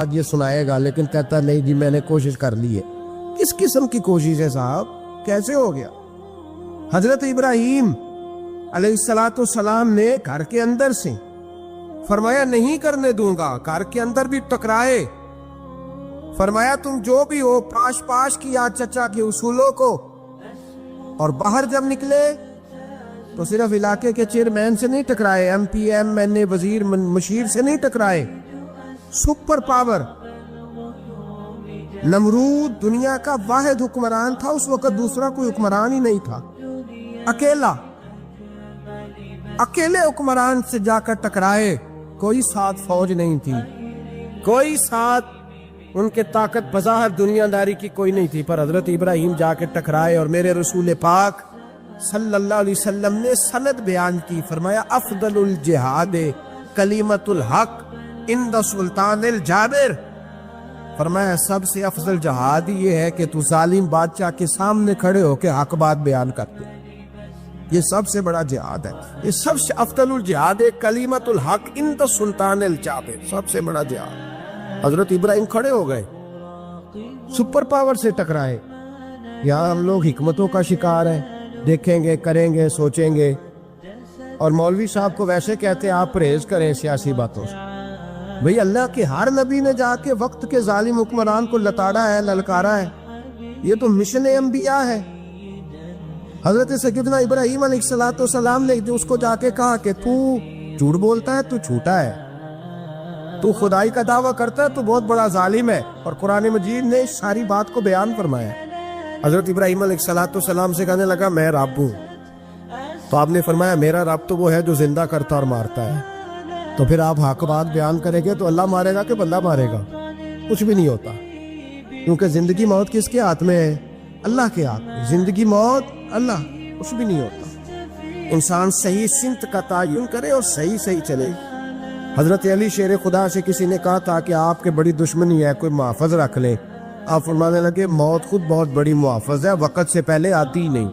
آج یہ سنائے گا، لیکن کہتا نہیں جی میں نے کوشش کر لی ہے۔ کس قسم کی کوشش ہے صاحب؟ کیسے ہو گیا؟ حضرت ابراہیم علیہ السلام نے گھر کے اندر سے فرمایا نہیں کرنے دوں گا، گھر کے اندر بھی ٹکرائے، فرمایا تم جو بھی ہو پاش پاش کیا چچا کے اصولوں کو، اور باہر جب نکلے تو صرف علاقے کے چیئرمین سے نہیں ٹکرائے، ایم پی ایم این اے وزیر مشیر سے نہیں ٹکرائے، سپر پاور نمرود دنیا کا واحد حکمران تھا اس وقت، دوسرا کوئی حکمران ہی نہیں تھا، اکیلے حکمران سے جا کر ٹکرائے، کوئی ساتھ فوج نہیں تھی، کوئی ساتھ ان کے طاقت بظاہر دنیا داری کی کوئی نہیں تھی، پر حضرت ابراہیم جا کے ٹکرائے، اور میرے رسول پاک صلی اللہ علیہ وسلم نے سند بیان کی، فرمایا افضل الجہاد کلمۃ الحق عند سلطان الجابر، فرمایا سب سے افضل جہاد یہ ہے کہ تو ظالم بادشاہ کے سامنے کھڑے ہو کے حق بات بیان کرتے، یہ سب سے بڑا جہاد ہے، یہ سب سے افضل الجہاد کلمۃ الحق عند سلطان الجابر، سب سے بڑا جہاد۔ حضرت ابراہیم کھڑے ہو گئے، سپر پاور سے ٹکرائے۔ یہاں ہم لوگ حکمتوں کا شکار ہیں، دیکھیں گے کریں گے سوچیں گے، اور مولوی صاحب کو ویسے کہتے ہیں آپ پرہیز کریں سیاسی باتوں سے۔ بھئی اللہ کے ہر نبی نے جا کے وقت کے ظالم حکمران کو لتاڑا ہے، للکارا ہے، یہ تو مشن انبیاء ہے۔ حضرت سیدنا ابراہیم علیہ السلام نے اس کو جا کے کہا کہ تو جھوٹ بولتا ہے، تو جھوٹا ہے، تو خدائی کا دعویٰ کرتا ہے، تو بہت بڑا ظالم ہے، اور قرآن مجید نے اس ساری بات کو بیان فرمایا۔ حضرت ابراہیم علیہ السلام سے کہنے لگا میں رب ہوں، تو آپ نے فرمایا میرا رب تو وہ ہے جو زندہ کرتا اور مارتا ہے، تو پھر آپ حق بات بیان کریں گے تو اللہ مارے گا کہ بندہ مارے گا؟ کچھ بھی نہیں ہوتا، کیونکہ زندگی موت کس کے ہاتھ میں ہے؟ اللہ کے ہاتھ میں، زندگی موت اللہ، کچھ بھی نہیں ہوتا۔ انسان صحیح سمت کا تعین کرے اور صحیح چلے۔ حضرت علی شیر خدا سے کسی نے کہا تھا کہ آپ کے بڑی دشمنی ہے، کوئی محافظ رکھ لے، آپ فرمانے لگے موت خود بہت بڑی محافظ ہے، وقت سے پہلے آتی ہی نہیں،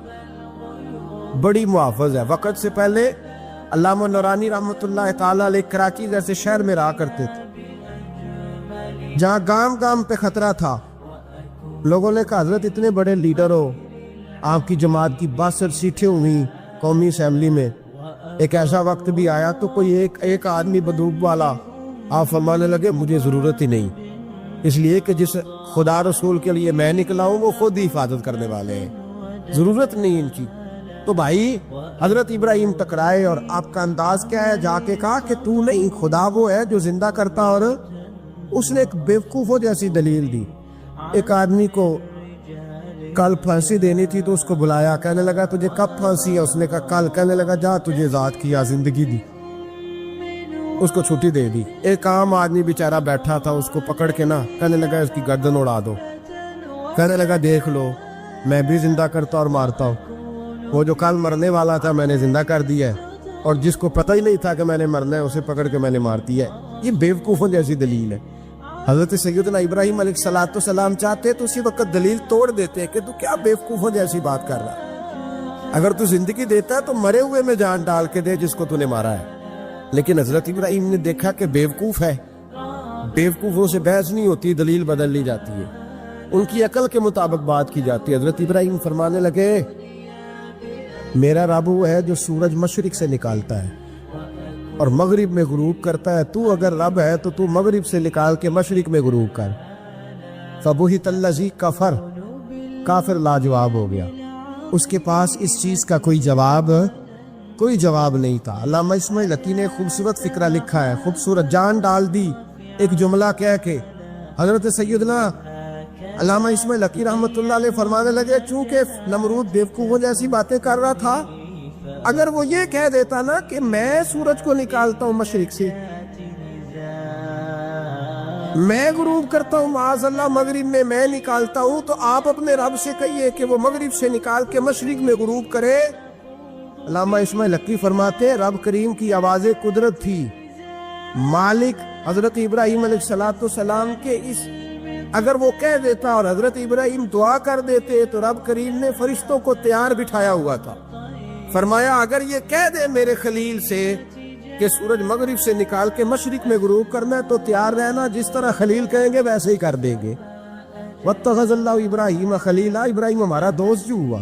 بڑی محافظ ہے وقت سے پہلے۔ علامہ نورانی رحمۃ اللہ تعالیٰ علیہ کراچی جیسے شہر میں رہا کرتے تھے، جہاں گام گام پہ خطرہ تھا، لوگوں نے کہا حضرت اتنے بڑے لیڈر ہو، آپ کی جماعت کی 62 سیٹیں ہوئی قومی اسمبلی میں، ایک ایسا وقت بھی آیا تو کوئی ایک آدمی بندوق والا، آپ فرمانے لگے مجھے ضرورت ہی نہیں، اس لیے کہ جس خدا رسول کے لیے میں نکلا ہوں وہ خود ہی حفاظت کرنے والے ہیں، ضرورت نہیں ان کی۔ تو بھائی حضرت ابراہیم ٹکرائے، اور آپ کا انداز کیا ہے؟ جا کے کہا کہ تو نہیں، خدا وہ ہے جو زندہ کرتا، اور اس نے ایک بیوقوفوں جیسی دلیل دی۔ ایک آدمی کو کل پھانسی دینی تھی تو اس کو بلایا، کہنے لگا تجھے کب پھانسی ہے؟ اس نے کہا کل، کہنے لگا جا تجھے ذات کیا زندگی دی، اس کو چھٹی دے دی۔ ایک عام آدمی بیچارہ بیٹھا تھا، اس کو پکڑ کے نا کہنے لگا اس کی گردن اڑا دو، کہنے لگا دیکھ لو میں بھی زندہ کرتا اور مارتا ہوں، وہ جو کل مرنے والا تھا میں نے زندہ کر دیا ہے، اور جس کو پتہ ہی نہیں تھا کہ میں نے مرنا ہے اسے پکڑ کے میں نے مار دیا ہے۔ یہ بیوقوفوں جیسی دلیل ہے۔ حضرت سیدنا ابراہیم علیہ السلام چاہتے تو اسی وقت دلیل توڑ دیتے کہ تو کیا بیوقوفوں جیسی بات کر رہا ہے، اگر تو زندگی دیتا ہے تو مرے ہوئے میں جان ڈال کے دے جس کو تو نے مارا ہے۔ لیکن حضرت ابراہیم نے دیکھا کہ بیوقوف ہے، بیوقوفوں سے بحث نہیں ہوتی، دلیل بدل لی جاتی ہے، ان کی عقل کے مطابق بات کی جاتی ہے۔ حضرت ابراہیم فرمانے لگے میرا رب وہ ہے جو سورج مشرق سے نکالتا ہے اور مغرب میں غروب کرتا ہے، تو اگر رب ہے تو تو مغرب سے نکال کے مشرق میں غروب کر۔ فبہت الذی کفر، کافر لاجواب ہو گیا، اس کے پاس اس چیز کا کوئی جواب نہیں تھا۔ علامہ اسماعیل حقی نے خوبصورت فقرہ لکھا ہے، خوبصورت جان ڈال دی ایک جملہ کہہ کے۔ حضرت سیدنا علامہ اسماعیل حقی رحمۃ اللہ علیہ فرمانے لگے چونکہ نمرود بیوقوفوں جیسی باتیں کر رہا تھا، اگر وہ یہ کہہ دیتا نا کہ میں سورج کو نکالتا ہوں مشرق سے، میں غروب کرتا ہوں معاذ اللہ مغرب میں نکالتا ہوں، تو آپ اپنے رب سے کہیے کہ وہ مغرب سے نکال کے مشرق میں غروب کرے۔ علامہ اسماعیل حقی فرماتے ہیں رب کریم کی آواز قدرت تھی، مالک حضرت ابراہیم علیہ السلام کے اس، اگر وہ کہہ دیتا اور حضرت ابراہیم دعا کر دیتے تو رب کریم نے فرشتوں کو تیار بٹھایا ہوا تھا، فرمایا اگر یہ کہہ دے میرے خلیل سے کہ سورج مغرب سے نکال کے مشرق میں غروب کرنا ہے تو تیار رہنا، جس طرح خلیل کہیں گے ویسے ہی کر دیں گے۔ وَاتَّخَذَ اللَّهُ إِبْرَاهِيمَ خَلِيلًا، ابراہیم ہمارا دوست جو ہوا،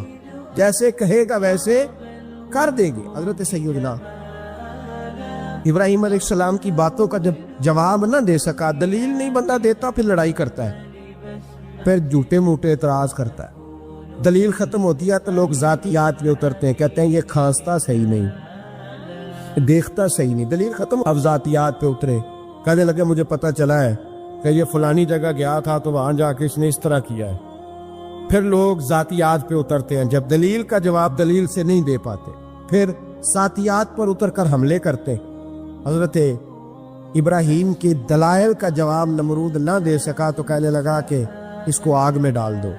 جیسے کہے گا ویسے کر دیں گے۔ حضرت سیدنا ابراہیم علیہ السلام کی باتوں کا جب جواب نہ دے سکا، دلیل نہیں بندہ دیتا، پھر لڑائی کرتا ہے، پھر جھوٹے موٹے اعتراض کرتا ہے۔ دلیل ختم ہوتی ہے تو لوگ ذاتیات پہ اترتے ہیں، کہتے ہیں یہ کھانستا صحیح نہیں، دیکھتا صحیح نہیں، دلیل ختم۔ اب ذاتیات پہ اترے، کہنے لگے مجھے پتہ چلا ہے کہ یہ فلانی جگہ گیا تھا تو وہاں جا کے اس نے اس طرح کیا ہے۔ پھر لوگ ذاتیات پہ اترتے ہیں، جب دلیل کا جواب دلیل سے نہیں دے پاتے پھر ذاتیات پر اتر کر حملے کرتے ہیں۔ حضرت ابراہیم کے دلائل کا جواب نمرود نہ دے سکا تو کہنے لگا کہ اس کو آگ میں ڈال دو۔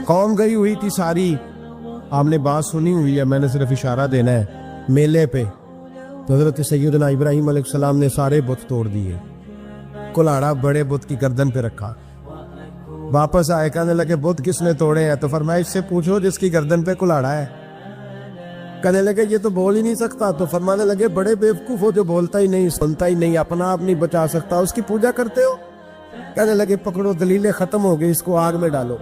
قوم گئی ہوئی تھی ساری، آپ نے بات سنی ہوئی ہے، میں نے صرف اشارہ دینا ہے، میلے پہ تو حضرت سیدنا ابراہیم علیہ السلام نے سارے بت توڑ دیے، کلاڑا بڑے بت کی گردن پہ رکھا، واپس آئے کہنے لگے بت کس نے توڑے ہیں؟ تو فرمایا اس سے پوچھو جس کی گردن پہ کلاڑا ہے۔ کہنے لگے یہ تو بول ہی نہیں سکتا، تو فرمانے لگے بڑے بیوقوف ہو جو بولتا ہی نہیں، سنتا ہی نہیں، اپنا آپ نہیں بچا سکتا، اس کی پوجا کرتے ہو؟ کہنے لگے پکڑو، دلیلیں ختم ہو گئی، اس کو آگ میں ڈالو۔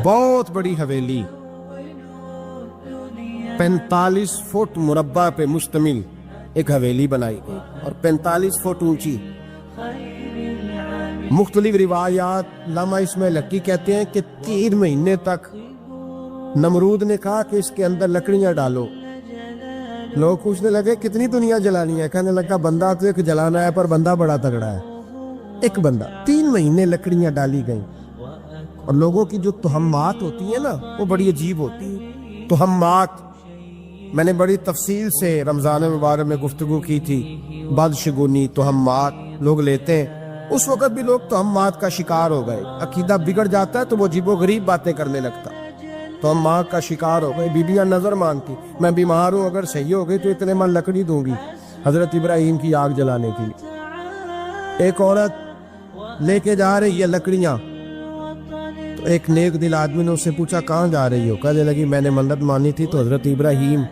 بہت بڑی حویلی 45 فٹ مربع پہ مشتمل ایک حویلی بنائی گئی اور 45 فٹ اونچی۔ مختلف روایات، علامہ اسماعیل حقی کہتے ہیں کہ 3 مہینے تک نمرود نے کہا کہ اس کے اندر لکڑیاں ڈالو۔ لوگ پوچھنے لگے کتنی دنیا جلانی ہے؟ کہنے لگا بندہ تو ایک جلانا ہے، پر بندہ بڑا تگڑا ہے، ایک بندہ۔ 3 مہینے لکڑیاں ڈالی گئیں، اور لوگوں کی جو تہمات ہوتی ہیں نا وہ بڑی عجیب ہوتی ہیں۔ تہمات میں نے بڑی تفصیل سے رمضان مبارک میں گفتگو کی تھی، بدشگونی، تہمات لوگ لیتے ہیں۔ اس وقت بھی لوگ تہمات کا شکار ہو گئے، عقیدہ بگڑ جاتا ہے تو وہ عجیب و غریب باتیں کرنے لگتا، تہمات کا شکار ہو گئے۔ بیویاں نظر مانگتی، میں بیمار ہوں، اگر صحیح ہو گئی تو اتنے من لکڑی دوں گی حضرت ابراہیم کی آگ جلانے کی۔ ایک عورت لے کے جا رہی ہے لکڑیاں، تو ایک نیک دل آدمی نے اس سے پوچھا کہاں جا رہی ہو؟ کہنے لگی میں نے منت مانی تھی تو حضرت ابراہیم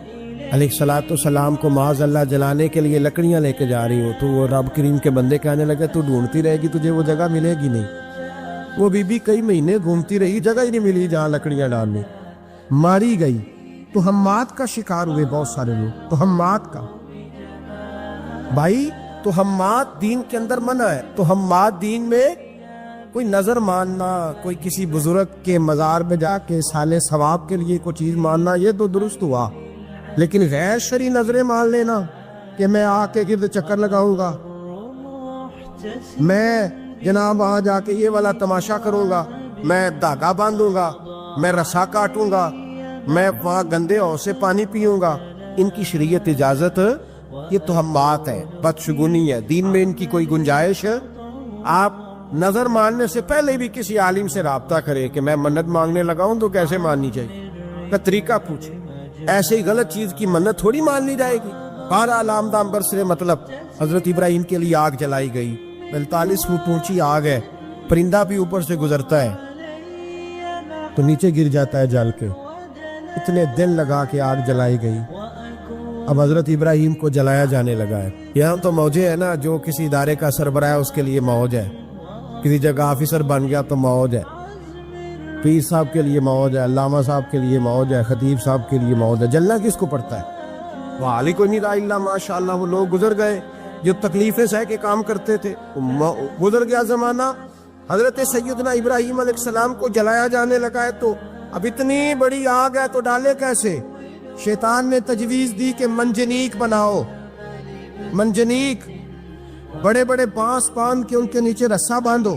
علیہ السلام کو معاذ اللہ جلانے کے لیے لکڑیاں لے کے جا رہی ہوں۔ تو وہ رب کریم کے بندے کہنے لگے تو ڈھونڈتی رہے گی، تجھے وہ جگہ ملے گی نہیں۔ وہ بی بی کئی مہینے گھومتی رہی، جگہ ہی نہیں ملی جہاں لکڑیاں ڈالنے، ماری گئی۔ تہمات کا شکار ہوئے بہت سارے لوگ، تہمات کا۔ بھائی تہمات دین کے اندر منع ہے، تہمات دین میں کوئی نظر ماننا، کوئی کسی بزرگ کے مزار میں جا کے سالے ثواب کے لیے کوئی چیز ماننا، یہ تو درست ہوا، لیکن غیر شرعی نظریں مان لینا کہ میں آ کے گرد چکر لگاؤں گا، میں جناب وہاں جا کے یہ والا تماشا کروں گا، میں دھاگا باندھوں گا، میں رسا کاٹوں گا، میں وہاں گندے ہو سے پانی پیوں گا، ان کی شریعت اجازت؟ یہ تہمات ہے، بدشگونی ہے، دین میں ان کی کوئی گنجائش؟ آپ نظر ماننے سے پہلے بھی کسی عالم سے رابطہ کرے کہ میں منت مانگنے لگا ہوں تو کیسے ماننی چاہیے، کا طریقہ پوچھے۔ ایسے ہی غلط چیز کی منت تھوڑی مان لی جائے گی۔ بہرحال آمدام برسرے مطلب حضرت ابراہیم کے لیے آگ جلائی گئی، 45 فٹ اونچی آگ ہے، پرندہ بھی اوپر سے گزرتا ہے تو نیچے گر جاتا ہے جل کے، اتنے دن لگا کے آگ جلائی گئی۔ اب حضرت ابراہیم کو جلایا جانے لگا ہے۔ یہاں تو موجیں ہے نا، جو کسی ادارے کا سربراہ ہے اس کے لیے موج ہے، کسی جگہ آفیسر بن گیا تو موج ہے، پیر صاحب کے لیے موج ہے، علامہ صاحب کے لیے موج ہے، خطیب صاحب کے لیے موج ہے۔ جلنا کس کو پڑتا ہے؟ وہ علی کوئی نہیں رہا اللہ، ماشاءاللہ وہ لوگ گزر گئے جو تکلیفیں سہ کے کام کرتے تھے، گزر گیا زمانہ۔ حضرت سیدنا ابراہیم علیہ السلام کو جلایا جانے لگا ہے تو اب اتنی بڑی آگ ہے تو ڈالے کیسے؟ شیطان نے تجویز دی کہ منجنیق بناؤ، منجنیق، بڑے بڑے بانس باندھ کے ان کے نیچے رسا باندھو،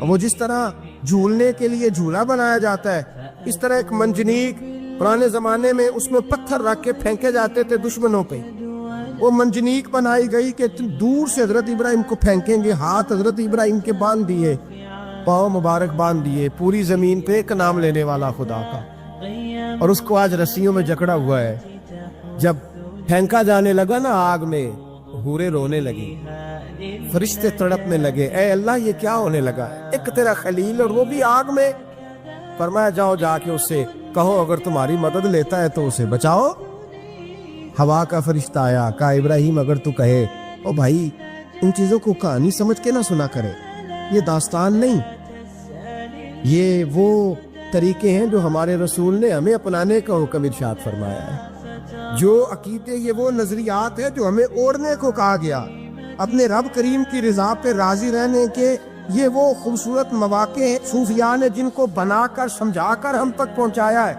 وہ جس طرح جھولنے کے لیے جھولا بنایا جاتا ہے اس طرح ایک منجنیق پرانے زمانے میں اس میں پتھر رکھ کے پھینکے جاتے تھے دشمنوں پہ، وہ منجنیق بنائی گئی کہ دور سے حضرت ابراہیم کو پھینکیں گے، ہاتھ حضرت ابراہیم کے باندھ دیے، پاؤں مبارک باندھ دیے، پوری زمین پہ ایک نام لینے والا خدا کا، اور اس کو آج رسیوں میں جکڑا ہوا ہے۔ جب پھینکا جانے لگا نا آگ میں، حوریں رونے لگی، فرشتے تڑپنے لگے، اے اللہ یہ کیا ہونے لگا؟ ایک تیرا خلیل اور وہ بھی آگ میں۔ فرمایا جاؤ جا کے اس سے کہو اگر تمہاری مدد لیتا ہے تو اسے بچاؤ۔ ہوا کا فرشتہ آیا، کہا ابراہیم اگر تو کہے، او بھائی ان چیزوں کو کہانی سمجھ کے نہ سنا کرے، یہ داستان نہیں، یہ وہ طریقے ہیں جو ہمارے رسول نے ہمیں اپنانے کا حکم ارشاد فرمایا ہے، جو عقیدے، یہ وہ نظریات ہے جو ہمیں اوڑھنے کو کہا گیا، اپنے رب کریم کی رضا پہ راضی رہنے کے یہ وہ خوبصورت مواقع ہیں صوفیاء نے جن کو بنا کر سمجھا کر ہم تک پہنچایا ہے۔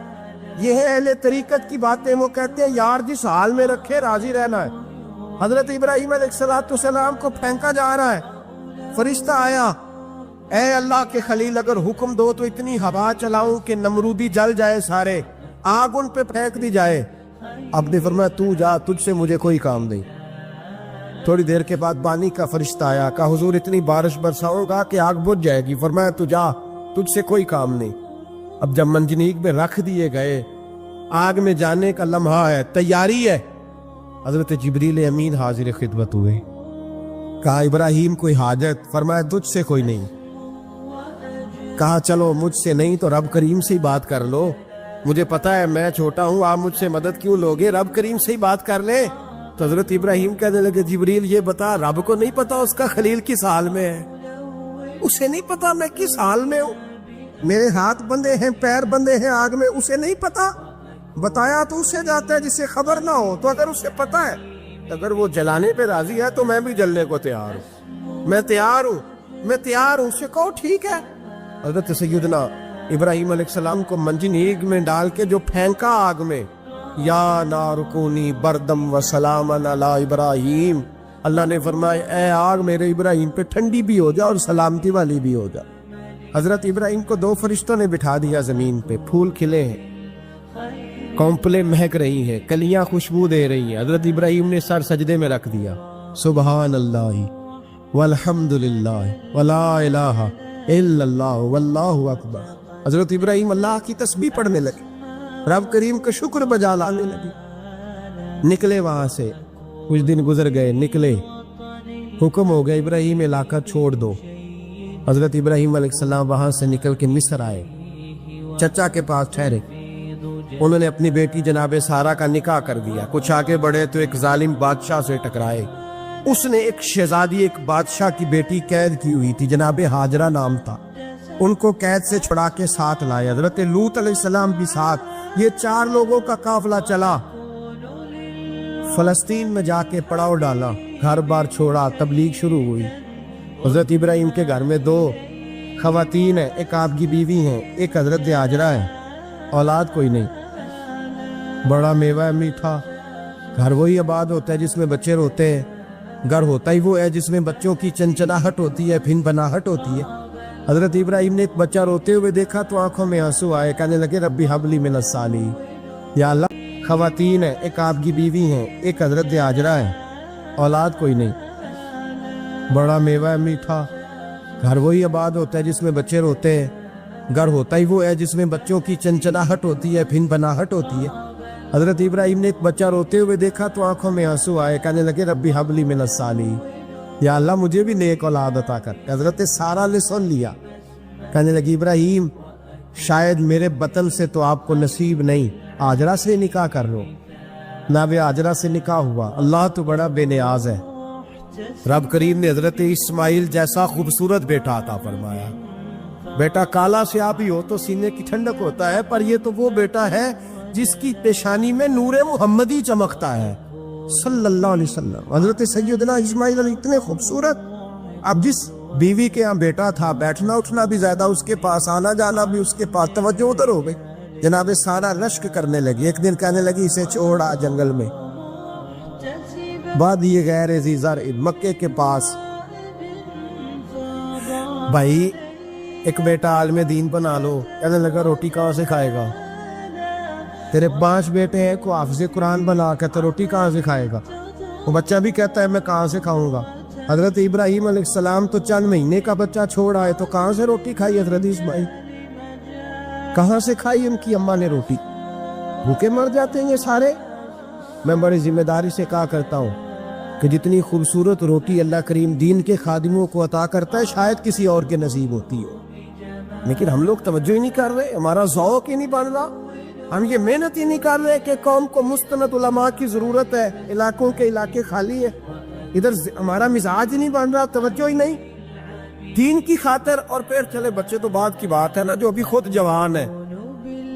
یہ ہے اہل طریقت کی باتیں، وہ کہتے ہیں یار جس حال میں رکھے راضی رہنا ہے۔ حضرت ابراہیم علیہ السلام کو پھینکا جا رہا ہے، فرشتہ آیا، اے اللہ کے خلیل اگر حکم دو تو اتنی ہوا چلاؤں کہ نمرودی جل جائے، سارے آگ ان پہ پھینک دی جائے۔ اب نے فرمایا تو جا، تجھ سے مجھے کوئی کام نہیں۔ تھوڑی دیر کے بعد بانی کا فرشتہ آیا، کہا حضور اتنی بارش برساؤں گا کہ آگ بجھ جائے گی۔ فرمایا تو جا، تجھ سے کوئی کام نہیں۔ اب جب منجنیق میں رکھ دیے گئے، آگ میں جانے کا لمحہ ہے، تیاری ہے، حضرت جبریل امین حاضر خدمت ہوئے، کہا ابراہیم کوئی حاجت؟ فرمایا تجھ سے کوئی نہیں۔ کہا چلو مجھ سے نہیں تو رب کریم سے ہی بات کر لو، مجھے پتا ہے میں چھوٹا ہوں، آپ مجھ سے مدد کیوں لوگے، رب کریم سے ہی بات کر لے۔ تو حضرت ابراہیم کہنے لگے جبریل یہ بتا رب کو نہیں پتا اس کا خلیل کس حال میں ہے؟ اسے نہیں پتا میں کس حال میں ہوں، میرے ہاتھ بندے ہیں، پیر بندے ہیں آگ میں، اسے نہیں پتا؟ بتایا تو اسے جاتا ہے جسے خبر نہ ہو، تو اگر اسے پتا ہے، اگر وہ جلانے پہ راضی ہے تو میں بھی جلنے کو تیار ہوں، میں تیار ہوں، اسے کہو ٹھیک ہے۔ حضرت سیدنا ابراہیم علیہ السلام کو منجنیق میں ڈال کے جو پھینکا آگ میں، یا نار کونی بردم و سلامن علی ابراہیم، اللہ نے فرمایا اے آگ میرے ابراہیم پہ ٹھنڈی بھی ہو جا اور سلامتی والی بھی ہو جا۔ حضرت ابراہیم کو دو فرشتوں نے بٹھا دیا زمین پہ، پھول کھلے ہیں، کونپلیں مہک رہی ہیں، کلیاں خوشبو دے رہی ہیں، حضرت ابراہیم نے سر سجدے میں رکھ دیا، سبحان اللہ والحمد للہ ولا الہ الا اللہ واللہ اکبر۔ حضرت ابراہیم اللہ کی تسبیح پڑھنے لگے، رب کریم کا شکر بجا لانے لگے۔ نکلے وہاں سے، کچھ دن گزر گئے، نکلے، حکم ہو گیا ابراہیم علاقہ چھوڑ دو۔ حضرت ابراہیم علیہ السلام وہاں سے نکل کے مصر آئے، چچا کے پاس ٹھہرے، انہوں نے اپنی بیٹی جناب سارہ کا نکاح کر دیا۔ کچھ آگے بڑھے تو ایک ظالم بادشاہ سے ٹکرائے، اس نے ایک شہزادی، ایک بادشاہ کی بیٹی قید کی ہوئی تھی، جناب ہاجرہ نام تھا، ان کو قید سے چھڑا کے ساتھ لائے، حضرت لوط علیہ السلام بھی ساتھ، یہ 4 لوگوں کا قافلہ چلا، فلسطین میں جا کے پڑاؤ ڈالا، گھر بار چھوڑا، تبلیغ شروع ہوئی۔ حضرت ابراہیم کے گھر میں 2 خواتین ہیں، ایک آپ کی بیوی ہیں، ایک حضرت ہاجرہ ہے، اولاد کوئی نہیں، بڑا میوہ میٹھا، گھر وہی آباد ہوتا ہے جس میں بچے روتے ہیں، گھر ہوتا ہی وہ ہے جس میں بچوں کی چنچناہٹ ہوتی ہے، پھن پناہٹ ہوتی ہے۔ حضرت ابراہیم نے ایک بچہ روتے ہوئے دیکھا تو آنکھوں میں آنسو آئے، کہنے لگے ربی حب لی من الصالحین، یا اللہ، خواتین ہیں، ایک آپ کی بیوی ہیں، ایک حضرت ہاجرہ ہے، اولاد کوئی نہیں، بڑا میوہ میٹھا، گھر وہی آباد ہوتا ہے جس میں بچے روتے ہیں، گھر ہوتا ہی وہ ہے جس میں بچوں کی چنچناہٹ ہوتی ہے، پھن پناہٹ ہوتی ہے۔ حضرت ابراہیم نے ایک بچہ روتے ہوئے دیکھا تو آنکھوں میں آنسو آئے، کہنے لگے ربی حب لی من الصالحین، یا اللہ مجھے بھی نیک اولاد عطا کر۔ حضرت سارہ نے سن لیا، کہنے لگی ابراہیم شاید میرے بطن سے تو آپ کو نصیب نہیں، ہاجرہ سے نکاح کر لو۔ نہ ہاجرہ سے نکاح ہوا، اللہ تو بڑا بے نیاز ہے، رب کریم نے حضرت اسماعیل جیسا خوبصورت بیٹا عطا فرمایا۔ بیٹا کالا سے آپ ہی ہو تو سینے کی ٹھنڈک ہوتا ہے، پر یہ تو وہ بیٹا ہے جس کی پیشانی میں نور محمدی چمکتا ہے صلی اللہ علیہ وسلم۔ حضرت سیدنا اسماعیل علیہ اتنے خوبصورت، اب جس بیوی کے یہاں بیٹا تھا، بیٹھنا اٹھنا بھی زیادہ اس کے پاس، آنا جانا بھی اس کے پاس، توجہ ادھر ہو گئی، جناب سارہ رشک کرنے لگی، ایک دن کہنے لگی اسے چھوڑا جنگل میں، بعد یہ غیر ذی زرع مکے کے پاس۔ بھائی ایک بیٹا عالم دین بنا لو، کہنے لگا روٹی کہاں سے کھائے گا، تیرے 5 بیٹے ہیں، کو حافظ قرآن بنا کے تو روٹی کہاں سے کھائے گا؟ وہ بچہ بھی کہتا ہے میں کہاں سے کھاؤں گا۔ حضرت ابراہیم علیہ السلام تو چند مہینے کا بچہ چھوڑ آئے، تو کہاں سے روٹی کھائی حضرت اسماعیل؟ کہاں سے کھائی ان کی اماں نے روٹی؟ بھوکے مر جاتے ہیں یہ سارے۔ میں بڑی ذمہ داری سے کہا کرتا ہوں کہ جتنی خوبصورت روٹی اللہ کریم دین کے خادموں کو عطا کرتا ہے، شاید کسی اور کے نصیب ہوتی ہو۔ لیکن ہم لوگ توجہ ہی نہیں کر رہے, ہمارا ذوق ہی نہیں بن رہا, ہم یہ محنت ہی نہیں کر رہے کہ قوم کو مستند علماء کی ضرورت ہے, علاقوں کے علاقے خالی ہے, ادھر ہمارا مزاج ہی نہیں بن رہا, توجہ ہی نہیں دین کی خاطر. اور پھر چلے بچے تو بعد کی بات ہے نا, جو ابھی خود جوان ہے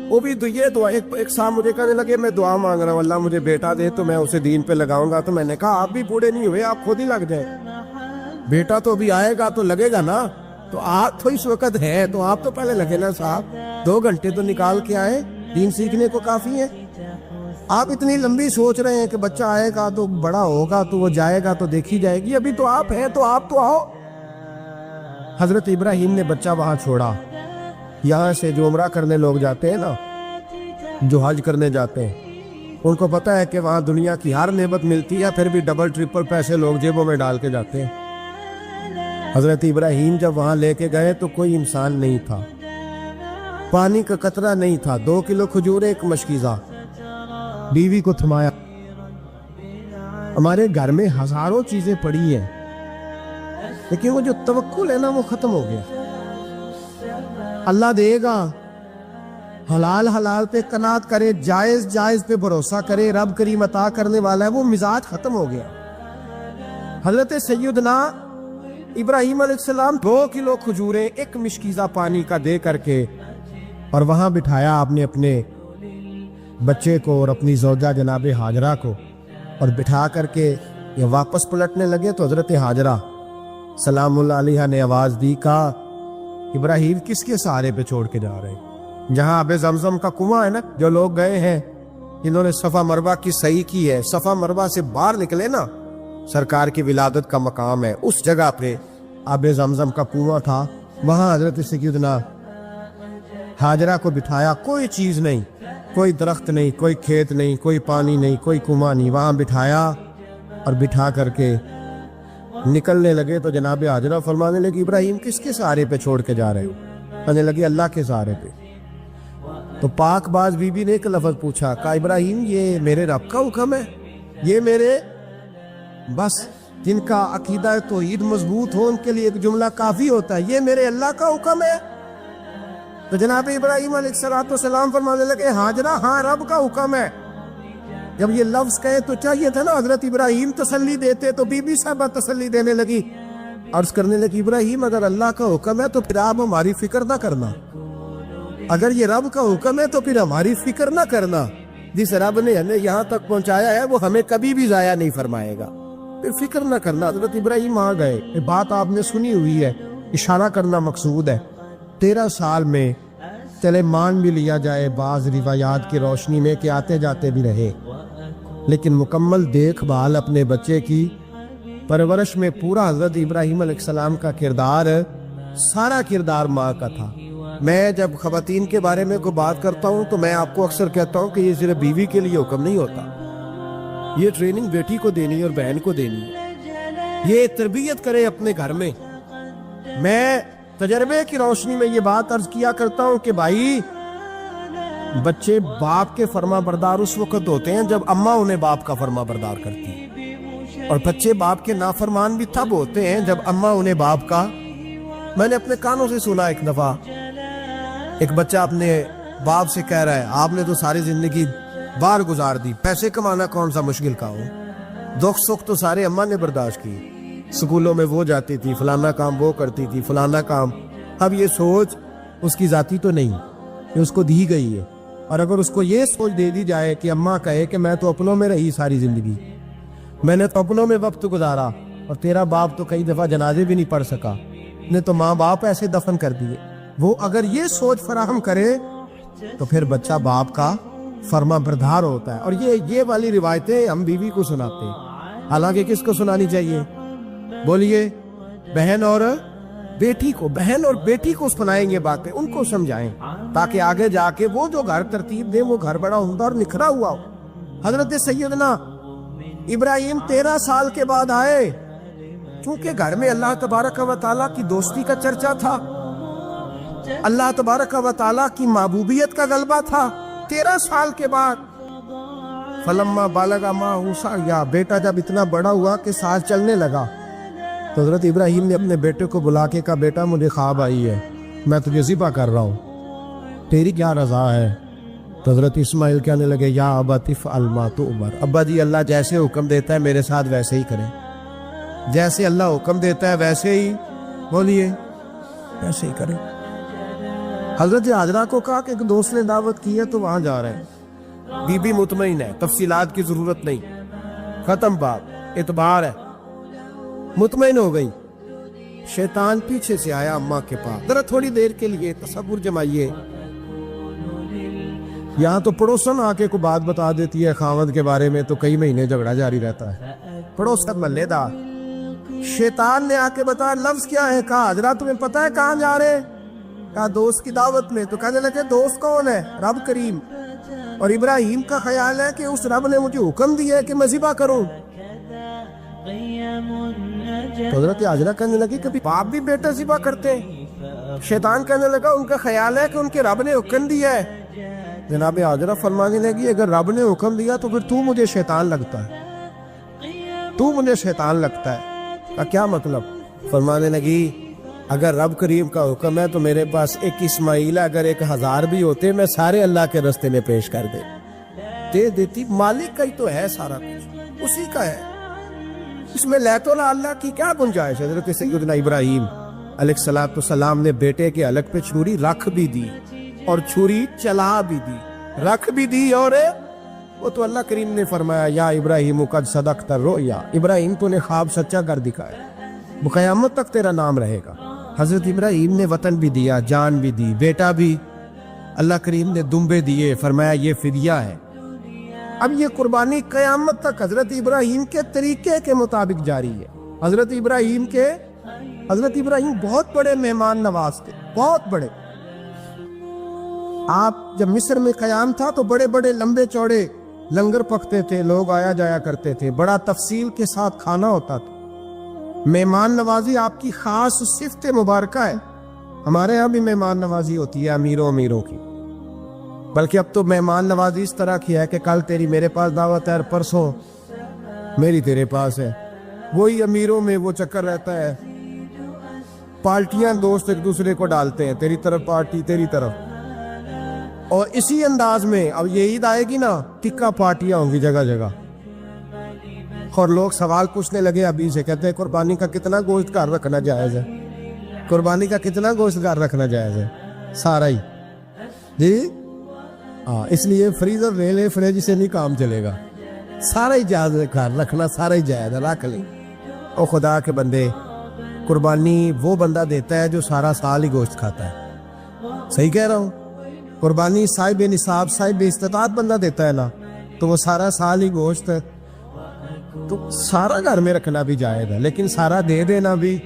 وہ بھی یہ دعا, ایک صاحب مجھے کہنے لگے میں دعا مانگ رہا ہوں اللہ مجھے بیٹا دے تو میں اسے دین پہ لگاؤں گا. تو میں نے کہا آپ بھی بوڑھے نہیں ہوئے, آپ خود ہی لگ جائیں, بیٹا تو ابھی آئے گا تو لگے گا نا, تو آپ تو اس وقت ہے تو آپ تو پہلے لگے نا صاحب, 2 گھنٹے تو نکال کے آئے, دین سیکھنے کو کافی ہے. آپ اتنی لمبی سوچ رہے ہیں کہ بچہ آئے گا تو بڑا ہوگا تو وہ جائے گا تو دیکھی جائے گی, ابھی تو آپ ہیں تو آپ تو آؤ. حضرت ابراہیم نے بچہ وہاں چھوڑا. یہاں سے جو عمرہ کرنے لوگ جاتے ہیں نا, جو حج کرنے جاتے ہیں, ان کو پتہ ہے کہ وہاں دنیا کی ہر نعمت ملتی ہے, پھر بھی ڈبل ٹرپل پیسے لوگ جیبوں میں ڈال کے جاتے ہیں. حضرت ابراہیم جب وہاں لے کے گئے تو کوئی انسان نہیں تھا, پانی کا قطرہ نہیں تھا, 2 کلو کھجور, 1 مشکیزہ, بیوی کو تھمایا. ہمارے گھر میں ہزاروں چیزیں پڑی ہیں لیکن وہ جو توکل ہے نا وہ ختم ہو گیا. اللہ دے گا, حلال حلال پہ قناعت کرے, جائز جائز پہ بھروسہ کرے, رب کریم عطا کرنے والا ہے, وہ مزاج ختم ہو گیا. حضرت سیدنا ابراہیم علیہ السلام 2 کلو کھجوریں 1 مشکیزہ پانی کا دے کر کے اور وہاں بٹھایا آپ نے اپنے بچے کو اور اپنی زوجہ جناب ہاجرہ کو, اور بٹھا کر کے یہ واپس پلٹنے لگے تو حضرت ہاجرہ سلام اللہ علیہ نے آواز دی, کہا ابراہیم کس کے سہارے پہ چھوڑ کے جا رہے ہیں؟ جہاں آب زمزم کا کنواں ہے نا, جو لوگ گئے ہیں جنہوں نے صفا مروہ کی صحیح کی ہے, صفا مروہ سے باہر نکلے نا, سرکار کی ولادت کا مقام ہے, اس جگہ پہ آب زمزم کا کنواں تھا, وہاں حضرت سیدنا ہاجرہ کو بٹھایا. کوئی چیز نہیں, کوئی درخت نہیں, کوئی کھیت نہیں, کوئی پانی نہیں, کوئی کنواں نہیں, وہاں بٹھایا اور بٹھا کر کے نکلنے لگے تو جناب ہاجرہ فرمانے لگی ابراہیم کس کے سہارے پہ چھوڑ کے جا رہے ہو؟ کہنے لگی اللہ کے سہارے پہ. تو پاک باز بی بی نے ایک لفظ پوچھا, کہا ابراہیم یہ میرے رب کا حکم ہے, یہ میرے بس جن کا عقیدہ توحید مضبوط ہو ان کے لیے ایک جملہ کافی ہوتا ہے, یہ میرے اللہ کا حکم ہے. تو جناب ابراہیم علیہ السلام فرمانے لگے ہاجرہ ہاں رب کا حکم ہے. جب یہ لفظ کہے تو چاہیے تھا نا حضرت ابراہیم تسلی دیتے, تو بی بی صاحبہ تسلی دینے لگی, عرض کرنے لگی ابراہیم اگر اللہ کا حکم ہے تو پھر آپ ہماری فکر نہ کرنا, اگر یہ رب کا حکم ہے تو پھر ہماری فکر نہ کرنا, جس رب نے ہمیں یہاں تک پہنچایا ہے وہ ہمیں کبھی بھی ضائع نہیں فرمائے گا, پھر فکر نہ کرنا. حضرت ابراہیم آ گئے, یہ بات آپ نے سنی ہوئی ہے, اشارہ کرنا مقصود ہے. 13 سال میں چلے مان بھی لیا جائے بعض روایات کی روشنی میں کہ آتے جاتے بھی رہے, لیکن مکمل دیکھ بھال اپنے بچے کی پرورش میں پورا حضرت ابراہیم علیہ السلام کا کردار, سارا کردار ماں کا تھا. میں جب خواتین کے بارے میں کوئی بات کرتا ہوں تو میں آپ کو اکثر کہتا ہوں کہ یہ صرف بیوی کے لیے حکم نہیں ہوتا, یہ ٹریننگ بیٹی کو دینی اور بہن کو دینی ہے, یہ تربیت کرے اپنے گھر میں. میں تجربے کی روشنی میں یہ بات عرض کیا کرتا ہوں کہ بھائی بچے باپ کے فرما بردار اس وقت ہوتے ہیں جب اماں انہیں باپ کا فرما بردار کرتی ہے, اور بچے باپ کے نافرمان بھی تب ہوتے ہیں جب اماں انہیں باپ کا. میں نے اپنے کانوں سے سنا ایک دفعہ ایک بچہ اپنے باپ سے کہہ رہا ہے آپ نے تو ساری زندگی باہر گزار دی, پیسے کمانا کون سا مشکل کا ہو, دکھ سکھ تو سارے اماں نے برداشت کی, سکولوں میں وہ جاتی تھی, فلانا کام وہ کرتی تھی, فلانا کام. اب یہ سوچ اس کی ذاتی تو نہیں, یہ اس کو دی گئی ہے, اور اگر اس کو یہ سوچ دے دی جائے کہ اماں کہے کہ میں تو اپنوں میں رہی ساری زندگی, میں نے تو اپنوں میں وقت گزارا, اور تیرا باپ تو کئی دفعہ جنازے بھی نہیں پڑھ سکا, نے تو ماں باپ ایسے دفن کر دیے, وہ اگر یہ سوچ فراہم کرے تو پھر بچہ باپ کا فرما بردار ہوتا ہے. اور یہ والی روایتیں ہم بیوی کو سناتے ہیں, حالانکہ کس کو سنانی چاہیے بولیے؟ بہن اور بیٹی کو. بہن اور بیٹی کو سنائیں گے باتیں, ان کو سمجھائیں تاکہ آگے جا کے وہ جو گھر ترتیب دے وہ گھر بڑا عمدہ اور نکھرا ہوا ہو. حضرت سیدنا ابراہیم 13 سال کے بعد آئے, کیونکہ گھر میں اللہ تبارک و تعالیٰ کی دوستی کا چرچا تھا, اللہ تبارک و تعالیٰ کی محبوبیت کا غلبہ تھا. 13 سال کے بعد فلما بالغ معہ السعی, بیٹا جب اتنا بڑا ہوا کہ ساتھ چلنے لگا, تو حضرت ابراہیم نے اپنے بیٹے کو بلا کے کہا بیٹا مجھے خواب آئی ہے, میں تجھے ذبح کر رہا ہوں، تیری کیا رضا ہے؟ تو حضرت اسماعیل کہنے لگے یا ابت افعل ما تؤمر، ابا جی اللہ جیسے حکم دیتا ہے میرے ساتھ ویسے ہی کریں، جیسے اللہ حکم دیتا ہے ویسے ہی بولیے، ویسے ہی کریں۔ حضرت حاجرہ کو کہا کہ ایک دوست نے دعوت کی ہے تو وہاں جا رہے ہیں، بی بی مطمئن ہے، تفصیلات کی ضرورت نہیں، ختم بات، اعتبار ہے، مطمئن ہو گئی۔ شیطان پیچھے سے آیا اماں کے پاس، ذرا تھوڑی دیر کے لیے تصور جمائیے، یہاں تو پڑوسن آ کے کوئی بات بتا دیتی ہے خاوند کے بارے میں تو کئی مہینے جھگڑا جاری رہتا ہے، پڑوسن محلے دار۔ شیطان نے آ کے بتایا لفظ کیا ہے، کہا حضرہ تمہیں پتہ ہے کہاں جا رہے ہیں؟ کہا دوست کی دعوت میں۔ تو کہنے لگے دوست کون ہے؟ رب کریم، اور ابراہیم کا خیال ہے کہ اس رب نے مجھے حکم دیا ہے کہ میں ذبح کروں۔ تو حضرت حاجرہ کہنے لگی کبھی باپ بھی بیٹا ذبح کرتے ہیں؟ شیطان کہنے لگا ان کا خیال ہے کہ ان کے رب نے حکم دیا ہے۔ جناب حاجرہ فرمانے لگی اگر رب نے حکم دیا تو پھر تو مجھے شیطان لگتا ہے، تو مجھے شیطان لگتا ہے۔ کا کیا مطلب؟ فرمانے لگی اگر رب کریم کا حکم ہے تو میرے پاس ایک اسماعیل ہے، اگر 1000 بھی ہوتے میں سارے اللہ کے رستے میں پیش کر دے دیتی، مالک کا ہی تو ہے سارا کچھ، اسی کا ہے، اس میں لیت اللہ کی کیا گنجائش ہے۔ حضرت سیدنا ابراہیم علیہ السلام نے بیٹے کے حلق پہ چھری رکھ بھی دی اور چھری چلا بھی دی، رکھ بھی دی، اور وہ تو اللہ کریم نے فرمایا یا ابراہیم قد صدقت الرؤیا، ابراہیم تو نے خواب سچا کر دکھایا، وہ قیامت تک تیرا نام رہے گا۔ حضرت ابراہیم نے وطن بھی دیا، جان بھی دی، بیٹا بھی، اللہ کریم نے دمبے دیے، فرمایا یہ فدیہ ہے۔ اب یہ قربانی قیامت تک حضرت ابراہیم کے طریقے کے مطابق جاری ہے۔ حضرت ابراہیم بہت بڑے مہمان نواز تھے، بہت بڑے۔ آپ جب مصر میں قیام تھا تو بڑے بڑے لمبے چوڑے لنگر پکتے تھے، لوگ آیا جایا کرتے تھے، بڑا تفصیل کے ساتھ کھانا ہوتا تھا۔ مہمان نوازی آپ کی خاص صفت مبارکہ ہے۔ ہمارے ہاں بھی مہمان نوازی ہوتی ہے امیروں کی، بلکہ اب تو مہمان نوازی اس طرح کی ہے کہ کل تیری میرے پاس دعوت ہے اور پرسوں میری تیرے پاس ہے، وہی امیروں میں وہ چکر رہتا ہے، پارٹیاں دوست ایک دوسرے کو ڈالتے ہیں، تیری طرف پارٹی تیری طرف، اور اسی انداز میں اب یہ عید آئے گی نا ٹکا پارٹیاں ہوں گی جگہ جگہ، اور لوگ سوال پوچھنے لگے ابھی سے، کہتے ہیں قربانی کا کتنا گوشت گھر رکھنا جائز ہے، قربانی کا کتنا گوشت گھر رکھنا جائز ہے؟ سارا ہی جی، اس لیے فریزر لے لے، فریج سے نہیں کام چلے گا، سارا ہی جائز ہے، گھر رکھنا سارا ہی جائز ہے، رکھ لیں۔ او خدا کے بندے، قربانی وہ بندہ دیتا ہے جو سارا سال ہی گوشت کھاتا ہے، صحیح کہہ رہا ہوں؟ قربانی صاحب نصاب صاحب استطاعت بندہ دیتا ہے نا، تو وہ سارا سال ہی گوشت، تو سارا گھر میں رکھنا بھی جائز ہے، لیکن سارا دے دینا بھی،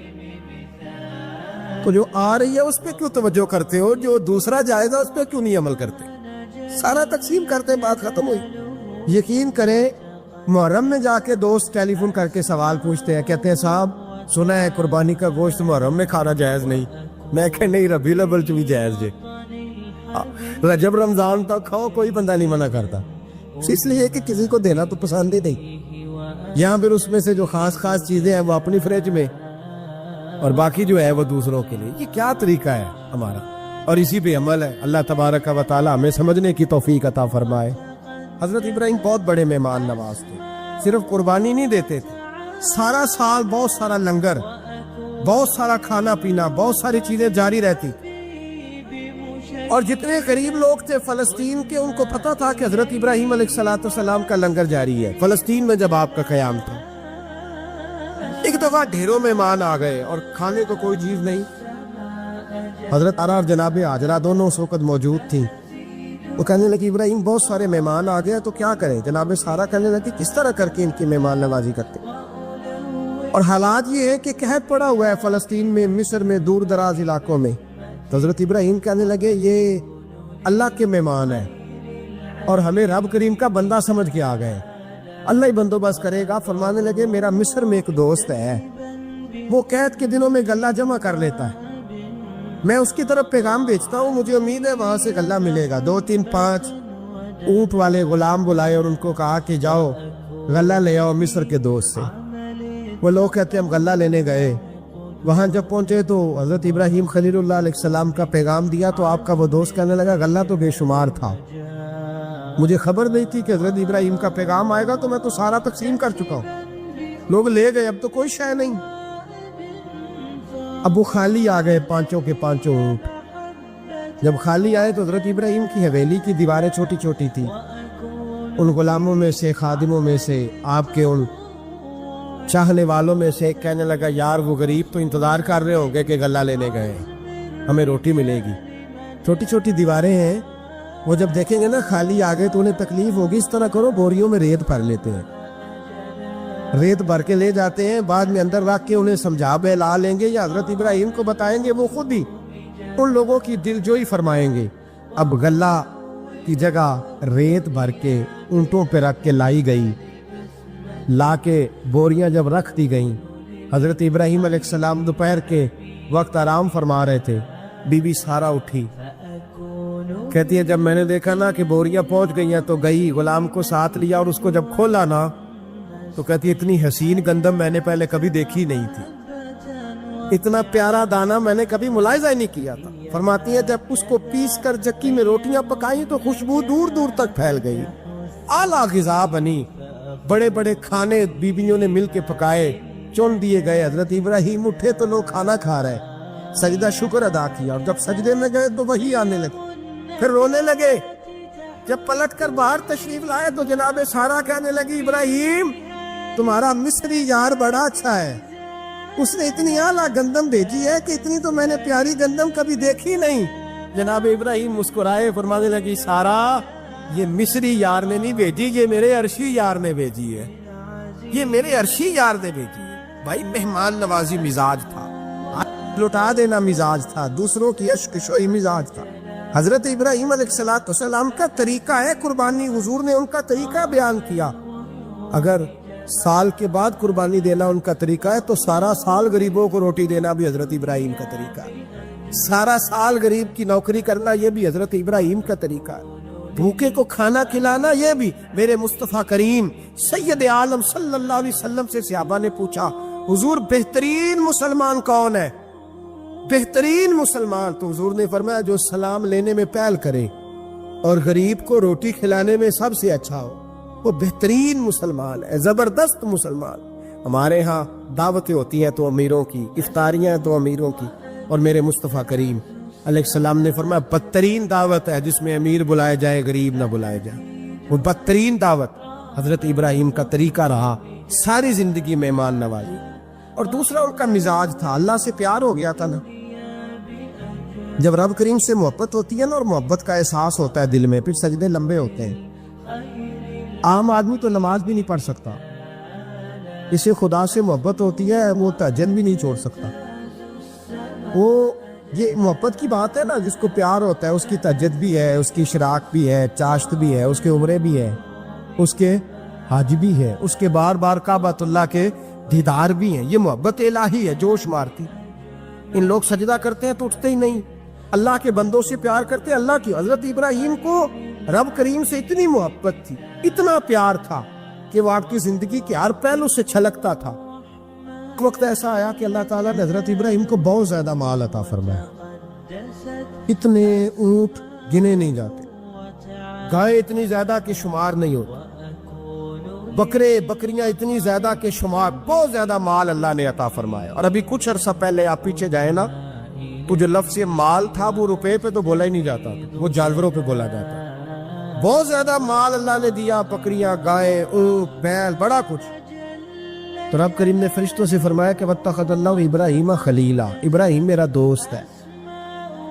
تو جو آ رہی ہے اس پہ کیوں توجہ کرتے ہو، جو دوسرا جائز ہے اس پہ کیوں نہیں عمل کرتے؟ سارا تقسیم کرتے، بات ختم ہوئی۔ یقین کریں محرم میں جا کے دوست ٹیلی فون کر کے سوال پوچھتے ہیں، کہتے ہیں صاحب سنا ہے قربانی کا گوشت محرم میں کھانا جائز نہیں، میں کہ نہیں ربیع الاول بھی جائز جے، رجب رمضان تک کھاؤ، کوئی بندہ نہیں منع کرتا، اس لیے کہ کسی کو دینا تو پسند ہی نہیں، یہاں پھر اس میں سے جو خاص چیزیں ہیں وہ اپنی فریج میں، اور باقی جو ہے وہ دوسروں کے لیے۔ یہ کیا طریقہ ہے ہمارا، اور اسی پہ عمل ہے۔ اللہ تبارک و تعالی ہمیں سمجھنے کی توفیق عطا فرمائے۔ حضرت ابراہیم بہت بڑے مہمان نواز تھے، صرف قربانی نہیں دیتے تھے، سارا سال بہت سارا لنگر، بہت سارا کھانا پینا، بہت ساری چیزیں جاری رہتی، اور جتنے غریب لوگ تھے فلسطین کے ان کو پتا تھا کہ حضرت ابراہیم علیہ السلام کا لنگر جاری ہے۔ فلسطین میں جب آپ کا قیام تھا، ایک دفعہ ڈھیروں مہمان آ گئے اور کھانے کو کوئی چیز نہیں، حضرت سارہ اور جناب حاجرہ دونوں اس وقت موجود تھیں، وہ کہنے لگی ابراہیم بہت سارے مہمان آ گئے تو کیا کریں؟ جناب سارہ کہنے لگی کس طرح کر کے ان کی مہمان نوازی کرتے، اور حالات یہ ہے کہ قحط پڑا ہوا ہے فلسطین میں، مصر میں، دور دراز علاقوں میں۔ تو حضرت ابراہیم کہنے لگے یہ اللہ کے مہمان ہیں اور ہمیں رب کریم کا بندہ سمجھ کے آ گئے، اللہ ہی بندوبست کرے گا۔ فرمانے لگے میرا مصر میں ایک دوست ہے، وہ قحط کے دنوں میں غلہ جمع کر لیتا ہے، میں اس کی طرف پیغام بھیجتا ہوں، مجھے امید ہے وہاں سے غلہ ملے گا۔ 2 3 5 اونٹ والے غلام بلائے اور ان کو کہا کہ جاؤ غلہ لے آؤ مصر کے دوست سے۔ وہ لوگ کہتے ہیں ہم غلہ لینے گئے وہاں جب پہنچے تو حضرت ابراہیم خلیل اللہ علیہ السلام کا پیغام دیا تو آپ کا وہ دوست کہنے لگا غلہ تو بے شمار تھا، مجھے خبر نہیں تھی کہ حضرت ابراہیم کا پیغام آئے گا، تو میں تو سارا تقسیم کر چکا ہوں، لوگ لے گئے، اب تو کوئی شے نہیں۔ اب وہ خالی آ گئے پانچوں کے پانچوں اونٹ۔ جب خالی آئے تو حضرت ابراہیم کی حویلی کی دیواریں چھوٹی چھوٹی تھی، ان غلاموں میں سے، خادموں میں سے، آپ کے ان چاہنے والوں میں سے ایک کہنے لگا یار وہ غریب تو انتظار کر رہے ہوں گے کہ غلہ لینے گئے، ہمیں روٹی ملے گی۔ چھوٹی چھوٹی دیواریں ہیں، وہ جب دیکھیں گے نا خالی آ گئے تو انہیں تکلیف ہوگی، اس طرح کرو بوریوں میں ریت بھر لیتے ہیں، ریت بھر کے لے جاتے ہیں، بعد میں اندر رکھ کے انہیں سمجھا بہلا لیں گے یا حضرت ابراہیم کو بتائیں گے، وہ خود ہی ان لوگوں کی دلجوئی فرمائیں گے۔ اب غلہ کی جگہ ریت بھر کے اونٹوں پہ رکھ کے لائی گئی، لا کے بوریاں جب رکھ دی گئیں، حضرت ابراہیم علیہ السلام دوپہر کے وقت آرام فرما رہے تھے، بی بی سارا اٹھی، کہتی ہے جب میں نے دیکھا نا کہ بوریاں پہنچ گئی ہیں تو گئی، غلام کو ساتھ لیا اور اس کو جب کھولا نا تو کہتی ہے اتنی حسین گندم میں نے پہلے کبھی دیکھی نہیں تھی، اتنا پیارا دانہ میں نے کبھی ملاحظہ ہی نہیں کیا تھا۔ فرماتی ہے جب اس کو پیس کر چکی میں روٹیاں پکائیں تو خوشبو دور دور تک پھیل گئی، اعلیٰ غذا بنی، بڑے بڑے کھانے بیویوں نے مل کے پکائے، چن دیے گئے، حضرت ابراہیم اٹھے تو لوگ کھانا کھا رہے، سجدہ شکر ادا کیا، اور جب سجدے میں گئے تو وہی آنے لگے، پھر رونے لگے۔ جب پلٹ کر باہر تشریف لائے تو جناب سارا کہنے لگی ابراہیم تمہارا مصری یار بڑا اچھا ہے، اس نے اتنی اعلیٰ گندم بھیجی ہے کہ اتنی تو میں نے پیاری گندم کبھی دیکھی نہیں۔ جناب ابراہیم مسکرائے، فرمانے لگی سارا یہ مصری یار نے نہیں بھیجی، یہ میرے عرشی یار نے بھیجی ہے، یہ میرے عرشی یار نے بھیجی ہے۔ بھائی مہمان نوازی مزاج تھا، لٹا دینا مزاج تھا، دوسروں کی عشق شوئی مزاج تھا۔ حضرت ابراہیم علیہ السلام کا طریقہ ہے قربانی، حضور نے ان کا طریقہ بیان کیا۔ اگر سال کے بعد قربانی دینا ان کا طریقہ ہے تو سارا سال غریبوں کو روٹی دینا بھی حضرت ابراہیم کا طریقہ ہے، سارا سال غریب کی نوکری کرنا یہ بھی حضرت ابراہیم کا طریقہ ہے، بھوکے کو کھانا کھلانا یہ بھی۔ میرے مصطفیٰ کریم سید عالم صلی اللہ علیہ وسلم سے صحابہ نے پوچھا حضور بہترین مسلمان کون ہے؟ بہترین مسلمان تو حضور نے فرمایا جو سلام لینے میں پہل کرے اور غریب کو روٹی کھلانے میں سب سے اچھا ہو، وہ بہترین مسلمان ہے، زبردست مسلمان۔ ہمارے ہاں دعوتیں ہوتی ہیں تو امیروں کی، افطاریاں تو امیروں کی، اور میرے مصطفیٰ کریم علیہ السلام نے فرمایا بدترین دعوت ہے جس میں امیر بلائے جائے غریب نہ بلائے جائے، وہ بدترین دعوت حضرت ابراہیم کا طریقہ رہا، ساری زندگی مہمان نوازی۔ اور دوسرا ان کا مزاج تھا، اللہ سے پیار ہو گیا تھا نا، جب رب کریم سے محبت ہوتی ہے نا اور محبت کا احساس ہوتا ہے دل میں، پھر سجدے لمبے ہوتے ہیں۔ عام آدمی تو نماز بھی نہیں پڑھ سکتا، اسے خدا سے محبت ہوتی ہے، وہ تہجد بھی نہیں چھوڑ سکتا۔ وہ یہ محبت کی بات ہے نا، جس کو پیار ہوتا ہے اس کی تہجد بھی ہے، اس کی اشراق بھی ہے، چاشت بھی ہے، اس کے عمرے بھی ہے، اس کے حج بھی ہے، اس کے بار بار کعبۃ اللہ کے دیدار بھی ہیں۔ یہ محبت الہی ہے، جوش مارتی۔ ان لوگ سجدہ کرتے ہیں تو اٹھتے ہی نہیں، اللہ کے بندوں سے پیار کرتے ہیں اللہ کی۔ حضرت ابراہیم کو رب کریم سے اتنی محبت تھی، اتنا پیار تھا کہ وہ آپ کی زندگی کے ہر پہلو سے چھلکتا تھا۔ ایک وقت ایسا آیا کہ اللہ تعالیٰ نے حضرت ابراہیم کو بہت زیادہ مال عطا فرمایا، اتنے اونٹ گنے نہیں جاتے، گائے اتنی زیادہ کہ شمار نہیں ہوتی، بکرے بکریاں اتنی زیادہ کہ شمار، بہت زیادہ مال اللہ نے عطا فرمایا۔ اور ابھی کچھ عرصہ پہلے آپ پیچھے جائیں نا تو جو لفظ مال تھا وہ روپے پہ تو بولا ہی نہیں جاتا، وہ جانوروں پہ بولا جاتا۔ بہت زیادہ مال اللہ نے دیا، بکریاں، گائے، اونٹ، بیل، بڑا کچھ۔ تو رب کریم نے فرشتوں سے فرمایا کہ واتخذ اللہ ابراہیم خلیلا، ابراہیم میرا دوست ہے۔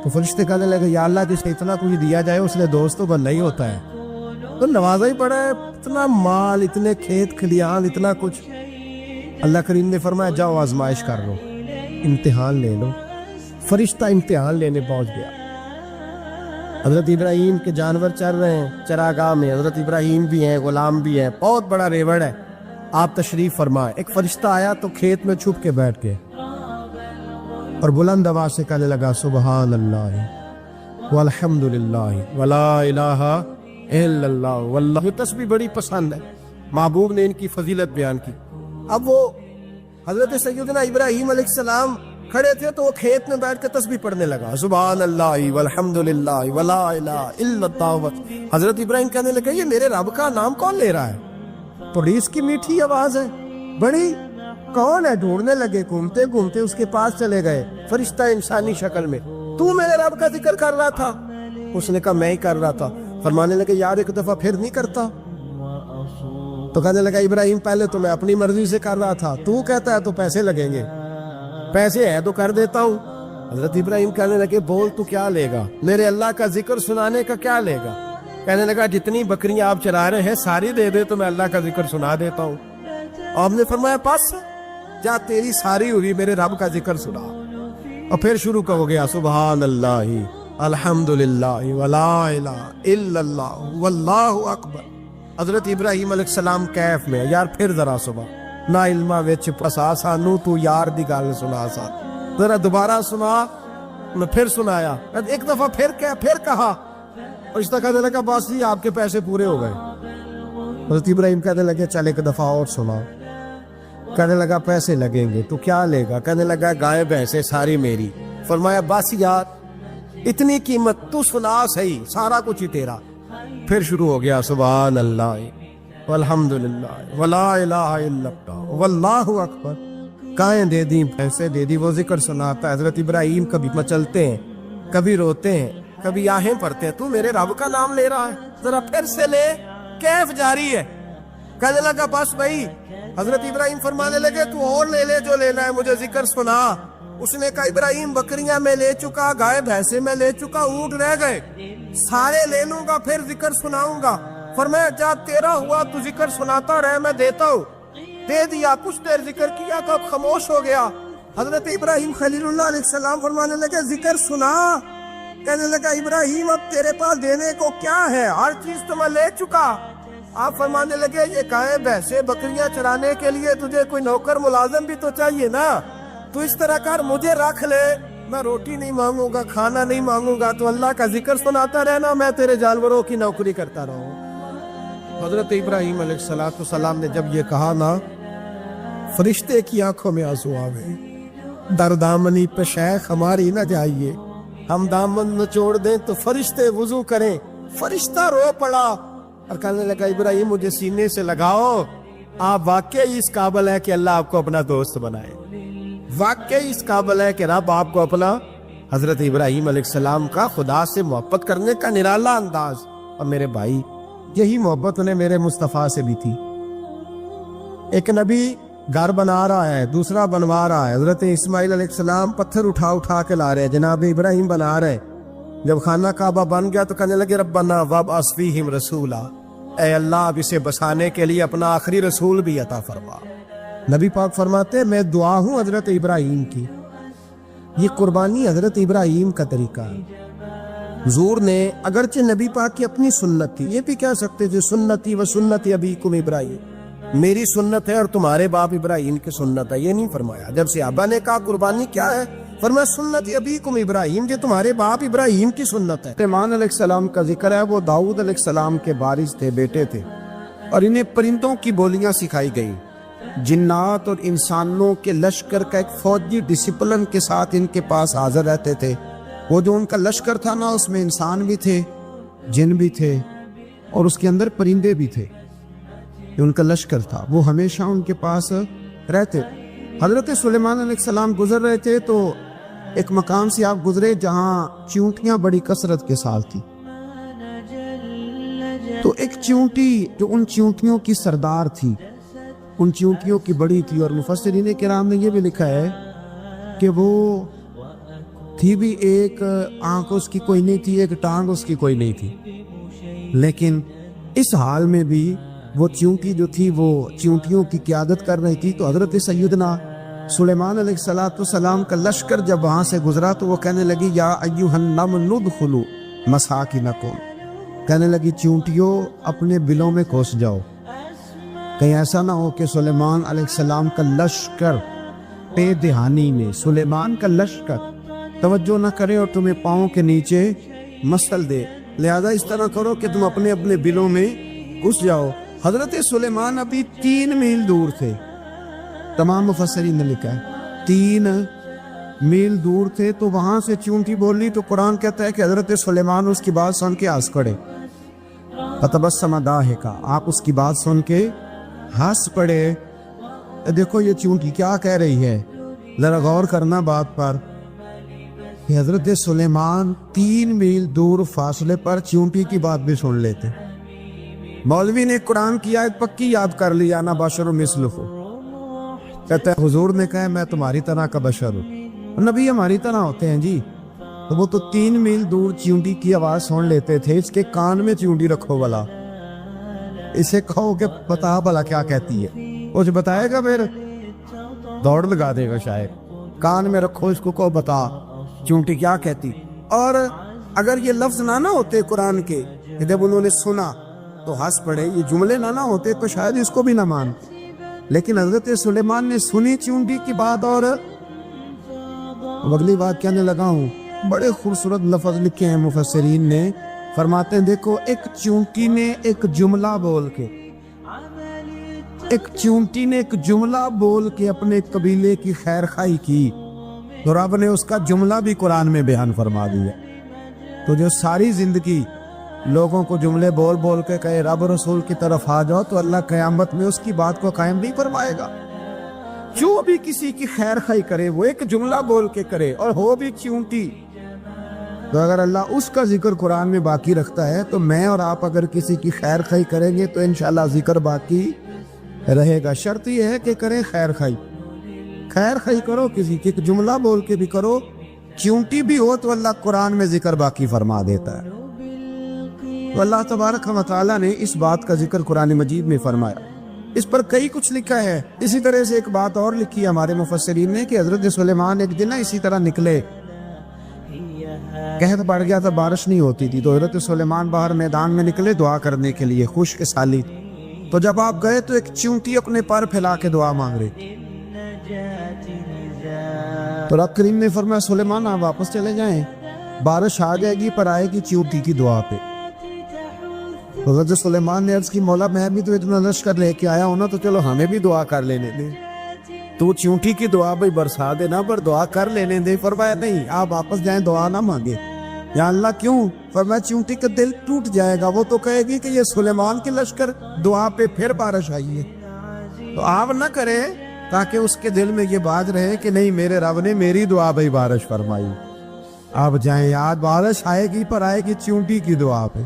تو فرشتے کہنے لگے یا اللہ جس نے اتنا کچھ دیا جائے اس نے دوست تو بننا ہی ہوتا ہے، تو نوازا ہی پڑا ہے، اتنا مال، اتنے کھیت کھلیان، اتنا کچھ۔ اللہ کریم نے فرمایا جاؤ آزمائش کر لو، امتحان لے لو۔ فرشتہ امتحان لینے پہنچ گیا۔ حضرت ابراہیم کے جانور چر رہے ہیں چراگاہ میں، حضرت ابراہیم بھی ہیں، غلام بھی ہیں، بہت بڑا ریوڑ ہے، آپ تشریف فرمائے۔ ایک فرشتہ آیا تو کھیت میں چھپ کے بیٹھ گئے اور بلند آواز سے کہنے لگا سبحان اللہ والحمد للہ ولا الہ الا اللہ واللہ۔ یہ تسبیح بڑی پسند ہے، محبوب نے ان کی فضیلت بیان کی۔ اب وہ حضرت سیدنا ابراہیم علیہ السلام کھڑے تھے تو وہ کھیت میں بیٹھ کے تسبیح پڑھنے لگا، سبحان اللہ والحمدللہ ولا الہ الا اللہ۔ حضرت ابراہیم کہنے لگے یہ میرے رب کا نام کون لے رہا ہے؟ بڑی اس کی میٹھی آواز ہے، بڑی، کون ہے؟ ڈھونڈنے لگے، گھومتے گھومتے اس کے پاس چلے گئے، فرشتہ انسانی شکل میں، تو میرے رب کا ذکر کر رہا تھا؟ اس نے کہا میں ہی کر رہا تھا۔ فرمانے لگے یار ایک دفعہ پھر نہیں کرتا؟ تو کہنے لگا ابراہیم پہلے تو میں اپنی مرضی سے کر رہا تھا، تو کہتا ہے تو پیسے لگیں گے، پیسے ہے تو کر دیتا ہوں۔ حضرت ابراہیم کہنے لگے بول تو کیا لے گا؟ میرے اللہ کا ذکر سنانے کا کیا لے گا؟ کہنے لگا جتنی بکریاں آپ چرا رہے ہیں ساری دے دے تو میں اللہ کا ذکر سنا دیتا ہوں۔ آپ نے فرمایا پس جا تیری ساری ہوئی میرے رب کا ذکر سنا۔ اور پھر شروع ہو گیا سبحان اللہ الحمدللہ ولا الہ الا اللہ واللہ اکبر۔ حضرت ابراہیم علیہ السلام کیف میں، یار پھر ذرا صبح نا علمہ وچ پسا سانو تو یار دی گل سنا سا، ذرا دوبارہ سنا۔ میں پھر سنایا، ایک دفعہ پھر کہا، اور اس طرح کہنے لگا بس جی آپ کے پیسے پورے ہو گئے۔ حضرت ابراہیم کہنے لگے چل ایک دفعہ اور سنا۔ کہنے لگا پیسے لگیں گے، تو کیا لے گا؟ کہنے لگا گائے بھینسیں ساری میری۔ فرمایا بس یار اتنی قیمت، تو سنا صحیح، سارا کچھ ہی تیرا۔ پھر شروع ہو گیا سبحان اللہ والحمدللہ ولا الہ الا اللہ واللہ اکبر۔ گائیں دے دی، پیسے دے دی، وہ ذکر سناتا ہے۔ حضرت ابراہیم کبھی مچلتے ہیں، کبھی روتے ہیں، کبھی آہیں پڑھتے ہیں، تو میرے رب کا نام لے رہا ہے، ذرا پھر سے لے، کیف جاری ہے۔ کہنے لگا بس بھائی۔ حضرت ابراہیم فرمانے لگے تو اور لے لے جو لینا ہے، مجھے ذکر سنا۔ اس نے کہا ابراہیم بکریاں میں لے چکا، گائے بھینسے میں لے چکا، اونٹ رہ گئے، سارے لے لوں گا پھر ذکر سناؤں گا۔ فرمایا جا تیرا ہوا تو ذکر سناتا رہ، میں دیتا ہوں۔ دے دیا، کچھ دیر ذکر کیا تو اب خاموش ہو گیا۔ حضرت ابراہیم خلیل اللہ علیہ السلام فرمانے لگے ذکر سنا۔ کہنے لگا ابراہیم اب تیرے پاس دینے کو کیا ہے؟ ہر چیز تو میں لے چکا۔ آپ فرمانے لگے یہ گائے بھینسے بکریاں چرانے کے لیے تجھے کوئی نوکر ملازم بھی تو چاہیے نا، تو اس طرح کر مجھے رکھ لے، میں روٹی نہیں مانگوں گا، کھانا نہیں مانگوں گا، تو اللہ کا ذکر سناتا رہنا، میں تیرے جانوروں کی نوکری کرتا رہوں۔ حضرت ابراہیم علیہ السلام نے جب یہ کہا نا، فرشتے کی آنکھوں میں آنسو آ گئے۔ دردامنی پہ شیخ ہماری نہ جائیے، ہم دامن نچوڑ دیں تو فرشتے وضو کریں۔ فرشتہ رو پڑا اور کہنے لگا ابراہیم مجھے سینے سے لگاؤ، آپ واقعی اس قابل ہے کہ اللہ آپ کو اپنا دوست بنائے، واقعی اس قابل ہے کہ رب آپ کو اپنا۔ حضرت ابراہیم علیہ السلام کا خدا سے محبت کرنے کا نرالا انداز، اور میرے بھائی یہی محبت انہیں میرے مصطفیٰ سے بھی تھی۔ ایک نبی گھر بنا رہا ہے، دوسرا بنوا رہا ہے، حضرت اسماعیل علیہ السلام پتھر اٹھا کے لا رہے ہیں، جناب ابراہیم بنا رہے ہیں۔ جب خانہ کعبہ بن گیا تو کہنے لگے ربنا وابعث فیہم رسولا، اے اللہ اب اسے بسانے کے لیے اپنا آخری رسول بھی عطا فرما۔ نبی پاک فرماتے میں دعا ہوں حضرت ابراہیم کی، یہ قربانی حضرت ابراہیم کا طریقہ ہے۔ حضور نے اگرچہ نبی پاک کی اپنی سنت تھی، یہ بھی کہہ سکتے تھے سنتی و سنت ابیکم ابراہیم، میری سنت ہے اور تمہارے باپ ابراہیم کی سنت ہے، یہ نہیں فرمایا۔ جب صحابہ نے کہا قربانی کیا ہے، فرمایا سنت ابیکم ابراہیم، جو تمہارے باپ ابراہیم کی سنت ہے۔ سلیمان علیہ السلام کا ذکر ہے، وہ داؤد علیہ السلام کے وارث تھے، بیٹے تھے، اور انہیں پرندوں کی بولیاں سکھائی گئی۔ جنات اور انسانوں کے لشکر کا ایک فوجی ڈسپلن کے ساتھ ان کے پاس حاضر رہتے تھے۔ وہ جو ان کا لشکر تھا نا، اس میں انسان بھی تھے، جن بھی تھے، اور اس کے اندر پرندے بھی تھے۔ ان کا لشکر تھا، وہ ہمیشہ ان کے پاس رہتے۔ حضرت سلیمان علیہ السلام گزر رہے تھے تو ایک مقام سے آپ گزرے جہاں چیونٹیاں بڑی کثرت کے ساتھ تھی۔ تو ایک چیونٹی جو ان چیونٹیوں کی سردار تھی، ان چیونٹیوں کی بڑی تھی، اور مفسرین کرام نے یہ بھی لکھا ہے کہ وہ تھی بھی، ایک آنکھ اس کی کوئی نہیں تھی، ایک ٹانگ اس کی کوئی نہیں تھی، لیکن اس حال میں بھی وہ چیونٹی جو تھی وہ چیونٹیوں کی قیادت کر رہی تھی۔ تو حضرت سیدنا سلیمان علیہ السلام کا لشکر جب وہاں سے گزرا تو وہ کہنے لگی یا ایھا النمل ادخلوا مساکنکم، کہنے لگی چیونٹیوں اپنے بلوں میں گھس جاؤ، کہیں ایسا نہ ہو کہ سلیمان علیہ السلام کا لشکر بے دہانی میں، سلیمان کا لشکر توجہ نہ کرے اور تمہیں پاؤں کے نیچے مسل دے، لہذا اس طرح کرو کہ تم اپنے اپنے بلوں میں گھس جاؤ۔ حضرت سلیمان ابھی 3 میل دور تھے، تمام مفسرین نے لکھا ہے 3 میل دور تھے تو وہاں سے چونٹی بولی تو قرآن کہتا ہے کہ حضرت سلیمان اس کی بات سن کے ہنس پڑے. فتبسم ضاحکا، آپ اس کی بات سن کے ہنس پڑے. دیکھو یہ چونٹی کیا کہہ رہی ہے، ذرا غور کرنا بات پر کہ حضرت سلیمان 3 میل دور فاصلے پر چونٹی کی بات بھی سن لیتے. مولوی نے قرآن کی آیت پکی یاد کر لی، انا بشر مثلکم. کہتا ہے حضور نے کہا میں تمہاری طرح کا بشر ہوں. نبی ہماری طرح ہوتے ہیں جی. تو وہ تو 3 میل دور چونٹی کی آواز سن لیتے تھے. اس کے کان میں چونٹی رکھو بلا، اسے کہو کہ بتا بلا کیا کہتی ہے. وہ جو بتائے گا پھر دوڑ لگا دے گا شاید. کان میں رکھو، اس کو کہو بتا چونٹی کیا کہتی. اور اگر یہ لفظ نہ ہوتے قرآن کے کہ جب انہوں نے سنا تو ہنس پڑے، یہ جملے نہ ہوتے تو شاید اس کو بھی نہ مانتے. لیکن حضرت سلیمان نے سنی چونٹی کی بات. اور اگلی بات کہنے لگا ہوں، بڑے خوبصورت لفظ لکھے ہیں مفسرین نے. فرماتے ہیں دیکھو ایک چونٹی نے ایک جملہ بول کے اپنے قبیلے کی خیر خواہی کی تو رب نے اس کا جملہ بھی قرآن میں بیان فرما دیا. تو جو ساری زندگی لوگوں کو جملے بول بول کے کہے رب رسول کی طرف آ جاؤ تو اللہ قیامت میں اس کی بات کو قائم نہیں فرمائے گا. جو بھی کسی کی خیر خواہی کرے وہ ایک جملہ بول کے کرے اور ہو بھی چونٹی. تو اگر اللہ اس کا ذکر قرآن میں باقی رکھتا ہے تو میں اور آپ اگر کسی کی خیر خواہی کریں گے تو انشاءاللہ ذکر باقی رہے گا. شرط یہ ہے کہ کریں خیر خواہی کرو کسی کی، ایک جملہ بول کے بھی کرو، چونٹی بھی ہو تو اللہ قرآن میں ذکر باقی فرما دیتا ہے. تو اللہ تبارک و تعالیٰ نے اس بات کا ذکر قرآن مجید میں فرمایا. اس پر کئی کچھ لکھا ہے. اسی طرح سے ایک بات اور لکھی ہے ہمارے مفسرین نے کہ حضرت سلیمان ایک دن اسی طرح نکلے، قحط بڑھ گیا تھا، بارش نہیں ہوتی تھی. تو حضرت سلیمان باہر میدان میں نکلے دعا کرنے کے لیے، خشک سالی. تو جب آپ گئے تو ایک چونٹی اپنے پر پھیلا کے دعا مانگ رہی. تو رب کریم نے فرمایا سلیمان آپ واپس چلے جائیں، بارش آ جائے گی پر آئے گی چونٹی کی دعا پہ. حضرت سلیمان نے عرض کی مولا میں بھی تو اتنا لشکر لے کے آیا ہوں نا، تو چلو ہمیں بھی دعا کر لینے دے. تو چونٹی کی دعا بھی برسا دینا پر دعا کر لینے دے. فرمایا نہیں آپ واپس جائیں، دعا نہ مانگے. یا اللہ کیوں؟ فرمایا چونٹی کا دل ٹوٹ جائے گا، وہ تو کہے گی کہ یہ سلیمان کی لشکر دعا پہ پھر بارش آئی ہے. تو آپ نہ کرے تاکہ اس کے دل میں یہ بات رہے کہ نہیں میرے رب نے میری دعا پہ بارش فرمائی. آپ جائیں، یاد بارش آئے گی پر آئے گی چونٹی کی دعا پہ.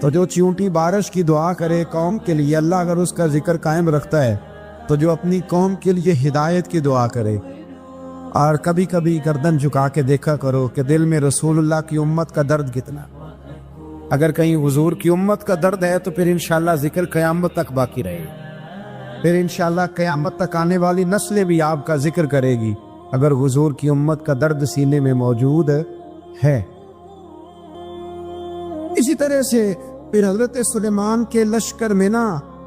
تو جو چونٹی بارش کی دعا کرے قوم کے لیے، اللہ اگر اس کا ذکر قائم رکھتا ہے تو جو اپنی قوم کے لیے ہدایت کی دعا کرے. اور کبھی کبھی گردن جھکا کے دیکھا کرو کہ دل میں رسول اللہ کی امت کا درد کتنا. اگر کہیں حضور کی امت کا درد ہے تو پھر انشاءاللہ ذکر قیامت تک باقی رہے گا. پھر انشاءاللہ قیامت تک آنے والی نسلیں بھی آپ کا ذکر کرے گی اگر حضور کی امت کا درد سینے میں موجود ہے. اسی طرح سے پھر حضرت سلیمان کے لشکر میں نا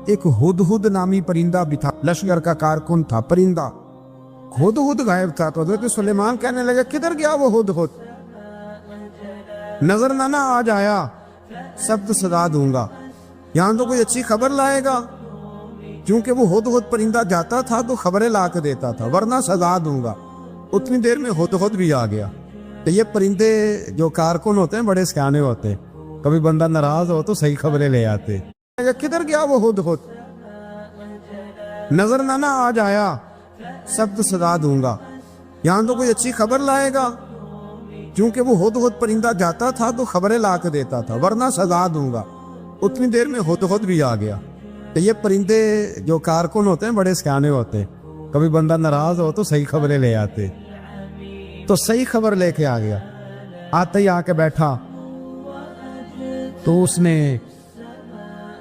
ایک ہدہد نامی پرندہ بھی تھا، لشکر کا کارکن تھا پرندہ. ہدہد غائب تھا. تو حضرت سلیمان کہنے لگے کدھر گیا وہ ہدہد؟ نظر نہ آج آیا سخت سزا دوں گا. یہاں تو کوئی اچھی خبر لائے گا، کیونکہ وہ ہدہد پرندہ جاتا تھا تو خبریں لا کے دیتا تھا، ورنہ سزا دوں گا. اتنی دیر میں ہدہد بھی آ گیا. تو یہ پرندے جو کارکن ہوتے ہیں بڑے سیانے ہوتے ہیں، کبھی بندہ ناراض ہو تو صحیح خبریں لے آتے. کدھر گیا وہ ہدہد؟ نظر نہ آج آیا سخت سزا دوں گا. یہاں تو کوئی اچھی خبر لائے گا، کیونکہ وہ ہدہد پرندہ جاتا تھا تو خبریں لا کے دیتا تھا، ورنہ سزا دوں گا. اتنی دیر میں ہدہد بھی آ گیا. تو یہ پرندے جو کارکن ہوتے ہیں بڑے سیانے ہوتے ہیں، کبھی بندہ ناراض ہو تو صحیح خبریں لے آتے. تو صحیح خبر لے کے آ گیا. آتے ہی آ کے بیٹھا تو اس نے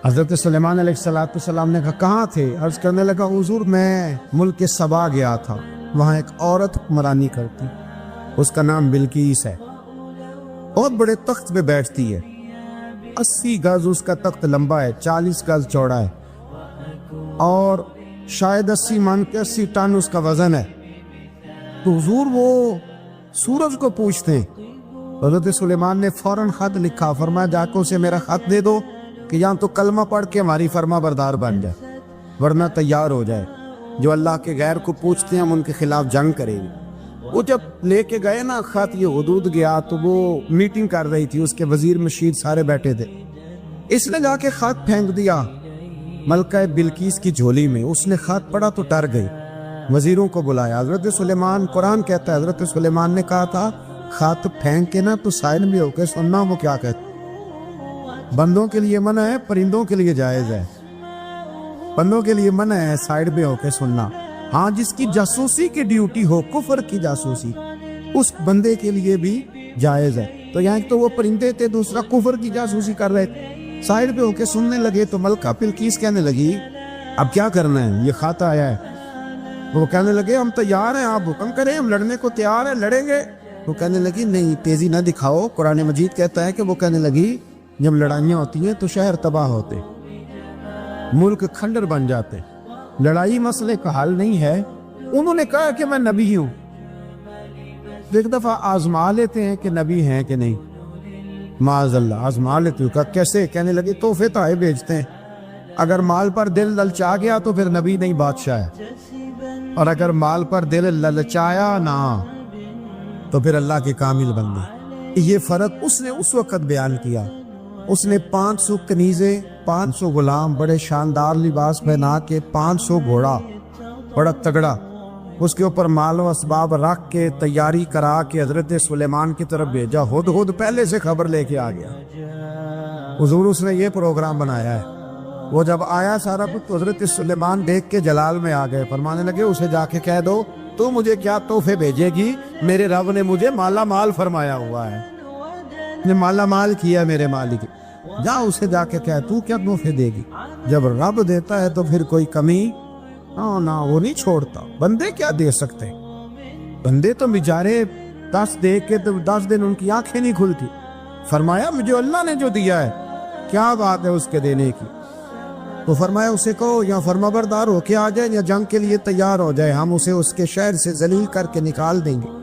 حضرت سلیمان علیہ السلام نے کہا کہاں تھے؟ عرض کرنے لگا حضور میں ملک سبا گیا تھا، وہاں ایک عورت حکمرانی کرتی، اس کا نام بلقیس ہے، بہت بڑے تخت پہ بیٹھتی ہے. 80 گز اس کا تخت لمبا ہے، 40 گز چوڑا ہے، اور شاید 80 من کے 80 ٹن اس کا وزن ہے. تو حضور وہ سورج کو پوچھتے ہیں. حضرت سلیمان نے فوراً خط لکھا، فرمایا جا کے اسے میرا خط دے دو کہ یہاں تو کلمہ پڑھ کے ہماری فرما بردار بن جائے، ورنہ تیار ہو جائے. جو اللہ کے غیر کو پوچھتے ہیں ہم ان کے خلاف جنگ کریں گے. وہ جب لے کے گئے نا خط یہ حدود گیا تو وہ میٹنگ کر رہی تھی، اس کے وزیر مشیر سارے بیٹھے تھے، اس نے جا کے خط پھینک دیا ملکہ بلقیس کی جھولی میں، اس نے خط پڑھا تو ڈر گئی، وزیروں کو بلایا، حضرت سلیمان، قرآن کہتا ہے حضرت سلیمان نے کہا تھا خط پھینک کے نا تو سائن میں ہو کے سننا وہ کیا کہتے، بندوں کے لیے منع ہے، پرندوں کے لیے جائز ہے، بندوں کے لیے منع ہے سائڈ پہ ہو کے سننا، ہاں جس کی جاسوسی کی ڈیوٹی ہو، کفر کی جاسوسی، اس بندے کے لیے بھی جائز ہے۔ تو یہاں ایک تو وہ پرندے تھے، دوسرا کفر کی جاسوسی کر رہے تھے، سائڈ پہ ہو کے سننے لگے۔ تو ملکہ بلقیس کہنے لگی اب کیا کرنا ہے، یہ خط آیا ہے۔ وہ کہنے لگے ہم تیار ہیں، آپ حکم کریں، ہم لڑنے کو تیار ہیں، لڑیں گے۔ وہ کہنے لگی نہیں، تیزی نہ دکھاؤ، قرآن مجید کہتا ہے کہ وہ کہنے لگی جب لڑائیاں ہوتی ہیں تو شہر تباہ ہوتے، ملک کھنڈر بن جاتے، لڑائی مسئلے کا حل نہیں ہے۔ انہوں نے کہا کہ میں نبی ہوں، ایک دفعہ آزما لیتے ہیں کہ نبی ہیں کہ نہیں، معاذ اللہ آزما لیتے ہو۔ کہا کیسے؟ کہنے لگے تحفے تائے بھیجتے ہیں، اگر مال پر دل للچا گیا تو پھر نبی نہیں بادشاہ ہے، اور اگر مال پر دل للچایا نہ تو پھر اللہ کے کامل بندے۔ یہ فرق اس نے اس وقت بیان کیا۔ اس نے 500 کنیزیں، 500 غلام، بڑے شاندار لباس پہنا کے، 500 گھوڑا بڑا تگڑا، اس کے اوپر مال و اسباب رکھ کے تیاری کرا کے حضرت سلیمان کی طرف بھیجا۔ ہد پہلے سے خبر لے کے آ گیا، حضور اس نے یہ پروگرام بنایا ہے۔ وہ جب آیا سارا کچھ تو حضرت سلیمان دیکھ کے جلال میں آ گئے، فرمانے لگے اسے جا کے کہہ دو تو مجھے کیا تحفے بھیجے گی، میرے رب نے مجھے مالا مال فرمایا ہوا ہے، نے مالا مال کیا میرے مالک، جا اسے جا کے کہہ تو کیا تحفے دے گی۔ جب رب دیتا ہے تو پھر کوئی کمی نہ وہ نہیں چھوڑتا۔ بندے کیا دے سکتے، بندے تو بیچارے 10 دے کے تو 10 دن ان کی آنکھیں نہیں کھلتی۔ فرمایا مجھے اللہ نے جو دیا ہے کیا بات ہے اس کے دینے کی، تو فرمایا اسے کہو یا فرما بردار ہو کے آ جائے یا جنگ کے لیے تیار ہو جائے، ہم اسے اس کے شہر سے ذلیل کر کے نکال دیں گے۔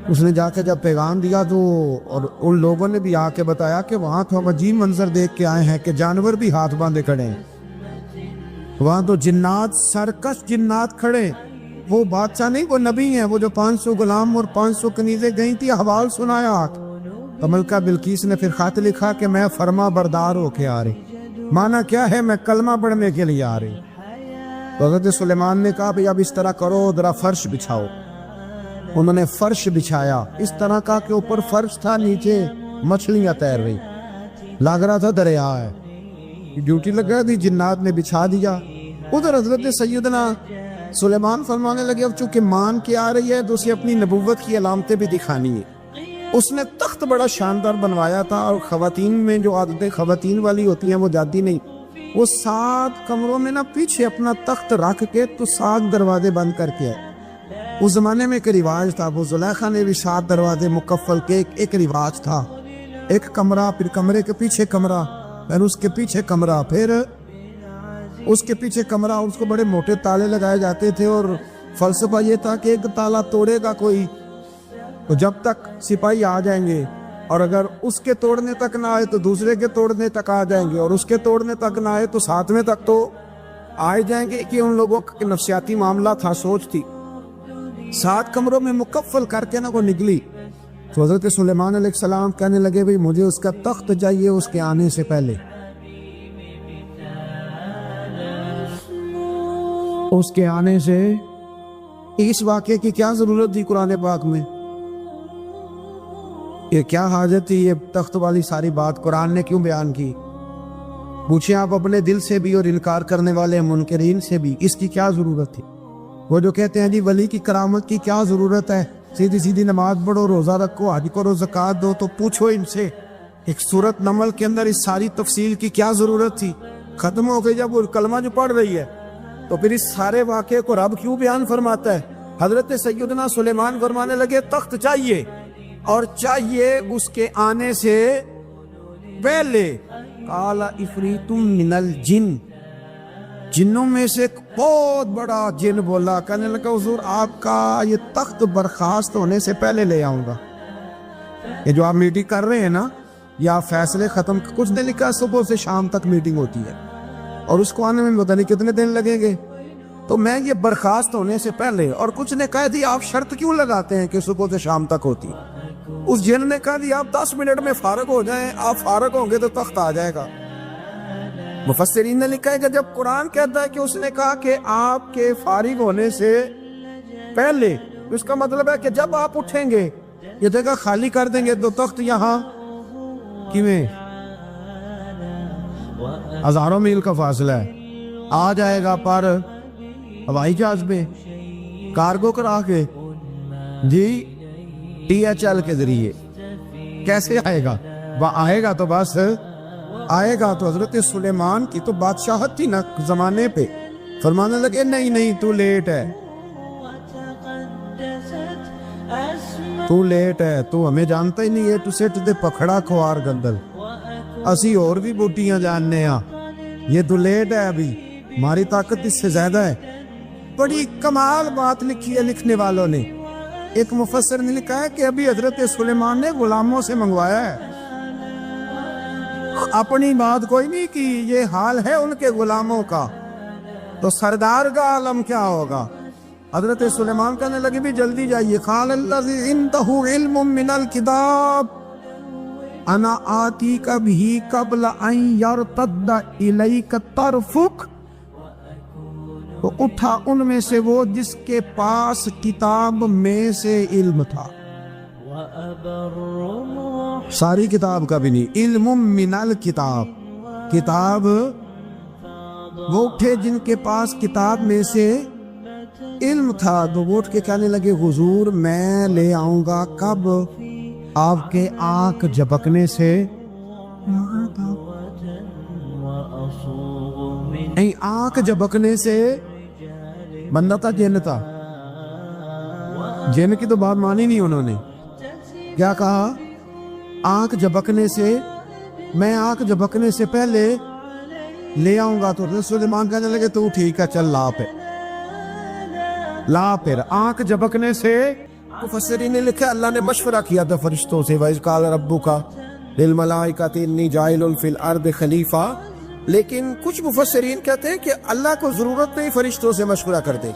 اس نے جا کے جب پیغام دیا تو اور ان لوگوں نے بھی آ کے بتایا کہ وہاں تو ہم عجیب منظر دیکھ کے آئے ہیں کہ جانور بھی ہاتھ باندھے کھڑے ہیں، وہاں تو جنات، سرکش جنات کھڑے، وہ بادشاہ نہیں، وہ نبی ہیں، وہ جو 500 غلام اور 500 کنیزیں گئی تھی، حوال سنایا آٹھ۔ تو ملکہ بلقیس نے پھر خط لکھا کہ میں فرما بردار ہو کے آ رہی، مانا کیا ہے میں کلمہ پڑھنے کے لیے آ رہی۔ تو حضرت سلیمان نے کہا بھئی اب اس طرح کرو، ذرا فرش بچھاؤ۔ انہوں نے فرش بچھایا، اس طرح کا کہ اوپر فرش تھا، نیچے مچھلیاں تیر رہی، لگ رہا تھا دریا ہے، ڈیوٹی لگا دی، جنات نے بچھا دیا۔ ادھر حضرت سیدنا سلیمان فرمانے لگے اب چونکہ مان کے آ رہی ہے تو اسے اپنی نبوت کی علامتیں بھی دکھانی ہے۔ اس نے تخت بڑا شاندار بنوایا تھا، اور خواتین میں جو عادتیں خواتین والی ہوتی ہیں وہ جاتی نہیں، وہ 7 کمروں میں نا پیچھے اپنا تخت رکھ کے تو 7 دروازے بند کر کے آئے۔ اس زمانے میں ایک رواج تھا، وہ زلیخا نے بھی 7 دروازے مکفل کے ایک رواج تھا، ایک کمرہ، پھر کمرے کے پیچھے کمرہ، پھر اس کے پیچھے کمرہ، پھر اس کے پیچھے کمرہ، اور اس کو بڑے موٹے تالے لگائے جاتے تھے، اور فلسفہ یہ تھا کہ ایک تالا توڑے گا کوئی تو جب تک سپاہی آ جائیں گے، اور اگر اس کے توڑنے تک نہ آئے تو دوسرے کے توڑنے تک آ جائیں گے، اور اس کے توڑنے تک نہ آئے تو 7ویں تک تو آئے جائیں گے، کہ ان لوگوں کا نفسیاتی معاملہ تھا، سوچ تھی۔ 7 کمروں میں مکفل کر کے نا وہ نکلی تو حضرت سلیمان علیہ السلام کہنے لگے بھئی مجھے اس کا تخت چاہیے اس کے آنے سے پہلے۔ اس کے آنے سے اس واقعے کی کیا ضرورت تھی قرآن پاک میں، یہ کیا حاجت تھی، یہ تخت والی ساری بات قرآن نے کیوں بیان کی؟ پوچھیں آپ اپنے دل سے بھی اور انکار کرنے والے منکرین سے بھی، اس کی کیا ضرورت تھی؟ وہ جو کہتے ہیں جی ولی کی کرامت کی کیا ضرورت ہے، سیدھی سیدھی نماز پڑھو، روزہ رکھو، حج کرو، زکوٰۃ دو، تو پوچھو ان سے ایک سورت نمل کے اندر اس ساری تفصیل کی کیا ضرورت تھی؟ ختم ہو گئی جب وہ کلمہ جو پڑھ رہی ہے، تو پھر اس سارے واقعے کو رب کیوں بیان فرماتا ہے؟ حضرت سیدنا سلیمان فرمانے لگے تخت چاہیے، اور چاہیے اس کے آنے سے پہلے۔ قال عفریت من الجن، جنوں میں سے ایک بہت بڑا جن بولا، کہنے لگا حضور آپ کا یہ تخت برخاست ہونے سے پہلے لے آؤں گا۔ یہ جو آپ میٹنگ کر رہے ہیں نا، یہ آپ فیصلے ختم، کچھ نے لکھا صبح سے شام تک میٹنگ ہوتی ہے، اور اس کو آنے میں پتہ نہیں کتنے دن لگیں گے۔ تو میں یہ برخاست ہونے سے پہلے، اور کچھ نے کہہ دیا آپ شرط کیوں لگاتے ہیں کہ صبح سے شام تک ہوتی؟ اس جن نے کہا دیا آپ 10 منٹ میں فارغ ہو جائیں، آپ فارغ ہوں گے تو تخت آ جائے گا۔ مفسرین نے لکھا ہے کہ جب قرآن کہتا ہے کہ اس نے کہا کہ آپ کے فارغ ہونے سے پہلے، اس کا مطلب ہے کہ جب آپ اٹھیں گے یہ جگہ خالی کر دیں گے تو تخت یہاں کیویں ہزاروں میل کا فاصلہ ہے، آ جائے گا پر ہوائی جہاز میں کارگو کرا کے، جی DHL کے ذریعے۔ کیسے آئے گا؟ وہ آئے گا تو بس آئے گا تو حضرت سلیمان کی تو بادشاہت تھی نا زمانے پہ، فرمانے لگے نہیں نہیں تو لیٹ ہے، تو لیٹ ہے، تو ہمیں جانتا ہی نہیں ہے، تو سٹ دے پکھڑا کھوار گندل، اسی اور بھی بوٹیاں جاننے ہاں، یہ تو لیٹ ہے، ابھی ہماری طاقت اس سے زیادہ ہے۔ بڑی کمال بات لکھی ہے لکھنے والوں نے۔ ایک مفسر نے لکھا ہے کہ ابھی حضرت سلیمان نے غلاموں سے منگوایا ہے، اپنی بات کوئی نہیں کی، یہ حال ہے ان کے غلاموں کا، تو سردار کا عالم کیا ہوگا؟ حضرت سلیمان کہنے لگے بھی جلدی جائیے، قال الذی عنده علم من الکتاب انا آتیک بہ قبل ان یرتد الیک طرفک، تو اٹھا ان میں سے وہ جس کے پاس کتاب میں سے علم تھا، ساری کتاب کا بھی نہیں، علم من الکتاب، کتاب، وہ اٹھے جن کے پاس کتاب میں سے علم تھا، تو وہ اٹھ کے کہنے لگے حضور میں لے آؤں گا کب؟ آپ کے آنکھ جھپکنے سے، نہیں آنکھ جھپکنے سے، بندہ تھا جن تھا، جن کی تو بات مانی نہیں انہوں نے، کیا کہا؟ آنکھ جھپکنے سے، میں آنکھ جھپکنے سے پہلے لے آؤں گا۔ تو سلیمان کہنے لگے تو ٹھیک ہے چل لا پہ، لا پھر آنکھ جھپکنے سے۔ مفسرین نے لکھا اللہ نے مشورہ کیا تھا فرشتوں سے، وَإِذْ قَالَ رَبُّكَ لِلْمَلَائِكَةِ إِنِّي جَاعِلٌ فِي الْأَرْضِ خَلِيفَةً، لیکن کچھ مفسرین کہتے ہیں کہ اللہ کو ضرورت نہیں فرشتوں سے مشورہ کرتے،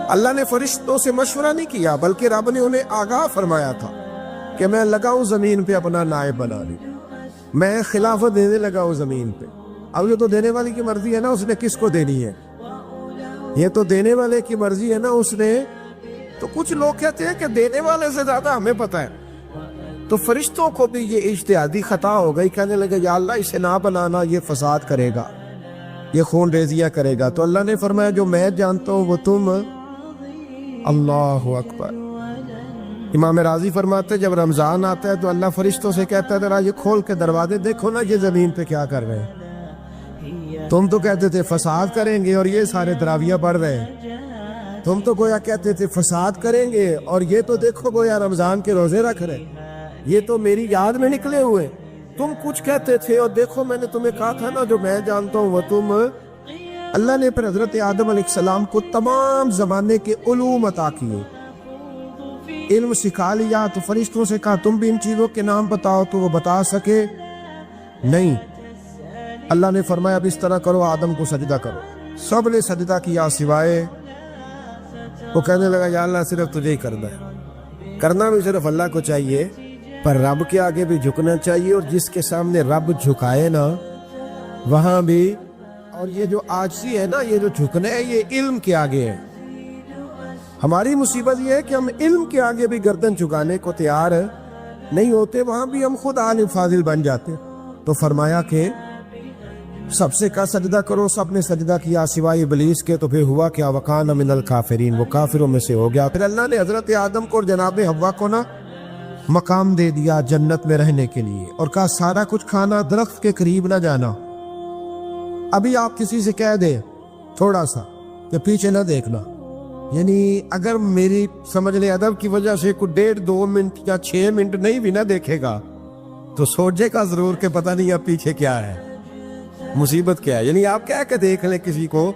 اللہ نے فرشتوں سے مشورہ نہیں کیا، بلکہ رب نے انہیں آگاہ فرمایا تھا کہ میں لگا ہوں زمین پہ اپنا نائب بنا لی، میں خلافت دینے لگا ہوں زمین پہ۔ اب یہ تو دینے والی کی مرضی ہے نا اس نے کس کو دینی ہے، یہ تو دینے والے کی مرضی ہے نا اس نے۔ تو کچھ لوگ کہتے ہیں کہ دینے والے سے زیادہ ہمیں پتہ ہے، تو فرشتوں کو بھی یہ اجتہادی خطا ہو گئی، کہنے لگے یا اللہ اسے نہ بنانا، یہ فساد کرے گا، یہ خون ریزیاں کرے گا۔ تو اللہ نے فرمایا جو میں جانتا ہوں وہ تم، اللہ اکبر۔ امام راضی فرماتے جب رمضان آتا ہے تو اللہ فرشتوں سے کہتا ہے ذرا یہ کھول کے دروازے دیکھو نا یہ زمین پہ کیا کر رہے ہیں، تم تو کہتے تھے فساد کریں گے اور یہ سارے تراویح پڑھ رہے ہیں، تم تو گویا کہتے تھے فساد کریں گے اور یہ تو دیکھو گویا رمضان کے روزے رکھ رہے، یہ تو میری یاد میں نکلے ہوئے، تم کچھ کہتے تھے اور دیکھو میں نے تمہیں کہا تھا نا جو میں جانتا ہوں وہ تم۔ اللہ نے پھر حضرت آدم علیہ السلام کو تمام زمانے کے علوم عطا کیے، علم سکھا لیا، تو فرشتوں سے کہا تم بھی ان چیزوں کے نام بتاؤ، تو وہ بتا سکے نہیں۔ اللہ نے فرمایا اب اس طرح کرو آدم کو سجدہ کرو، سب نے سجدہ کیا سوائے، وہ کہنے لگا یا اللہ صرف تجھے ہی کرنا ہے، کرنا بھی صرف اللہ کو چاہیے، پر رب کے آگے بھی جھکنا چاہیے، اور جس کے سامنے رب جھکائے نا وہاں بھی، اور یہ جو عاجزی ہے نا، یہ جو جھکنا ہے یہ علم کے آگے ہے۔ ہماری مصیبت یہ ہے کہ ہم علم کے آگے بھی گردن جھکانے کو تیار نہیں ہوتے، وہاں بھی ہم خود عالم فاضل بن جاتے۔ تو فرمایا کہ سب سے کہا سجدہ کرو، سب نے سجدہ کیا سوائے ابلیس کے، تو پھر ہوا کیا وَكَانَ مِنَ الْكَافِرِينَ، وہ کافروں میں سے ہو گیا۔ پھر اللہ نے حضرت آدم کو اور جناب حوا کو نا مقام دے دیا جنت میں رہنے کے لیے، اور کہا سارا کچھ کھانا، درخت کے قریب نہ جانا۔ ابھی آپ کسی سے کہہ دیں تھوڑا سا کہ پیچھے نہ دیکھنا، یعنی اگر میری سمجھ لے ادب کی وجہ سے کوئی 1.5-2 منٹ یا 6 منٹ نہیں بھی نہ دیکھے گا تو سوچے گا ضرور کہ پتہ نہیں اب پیچھے کیا ہے، مصیبت کیا ہے۔ یعنی آپ کہہ کے دیکھ لیں کسی کو،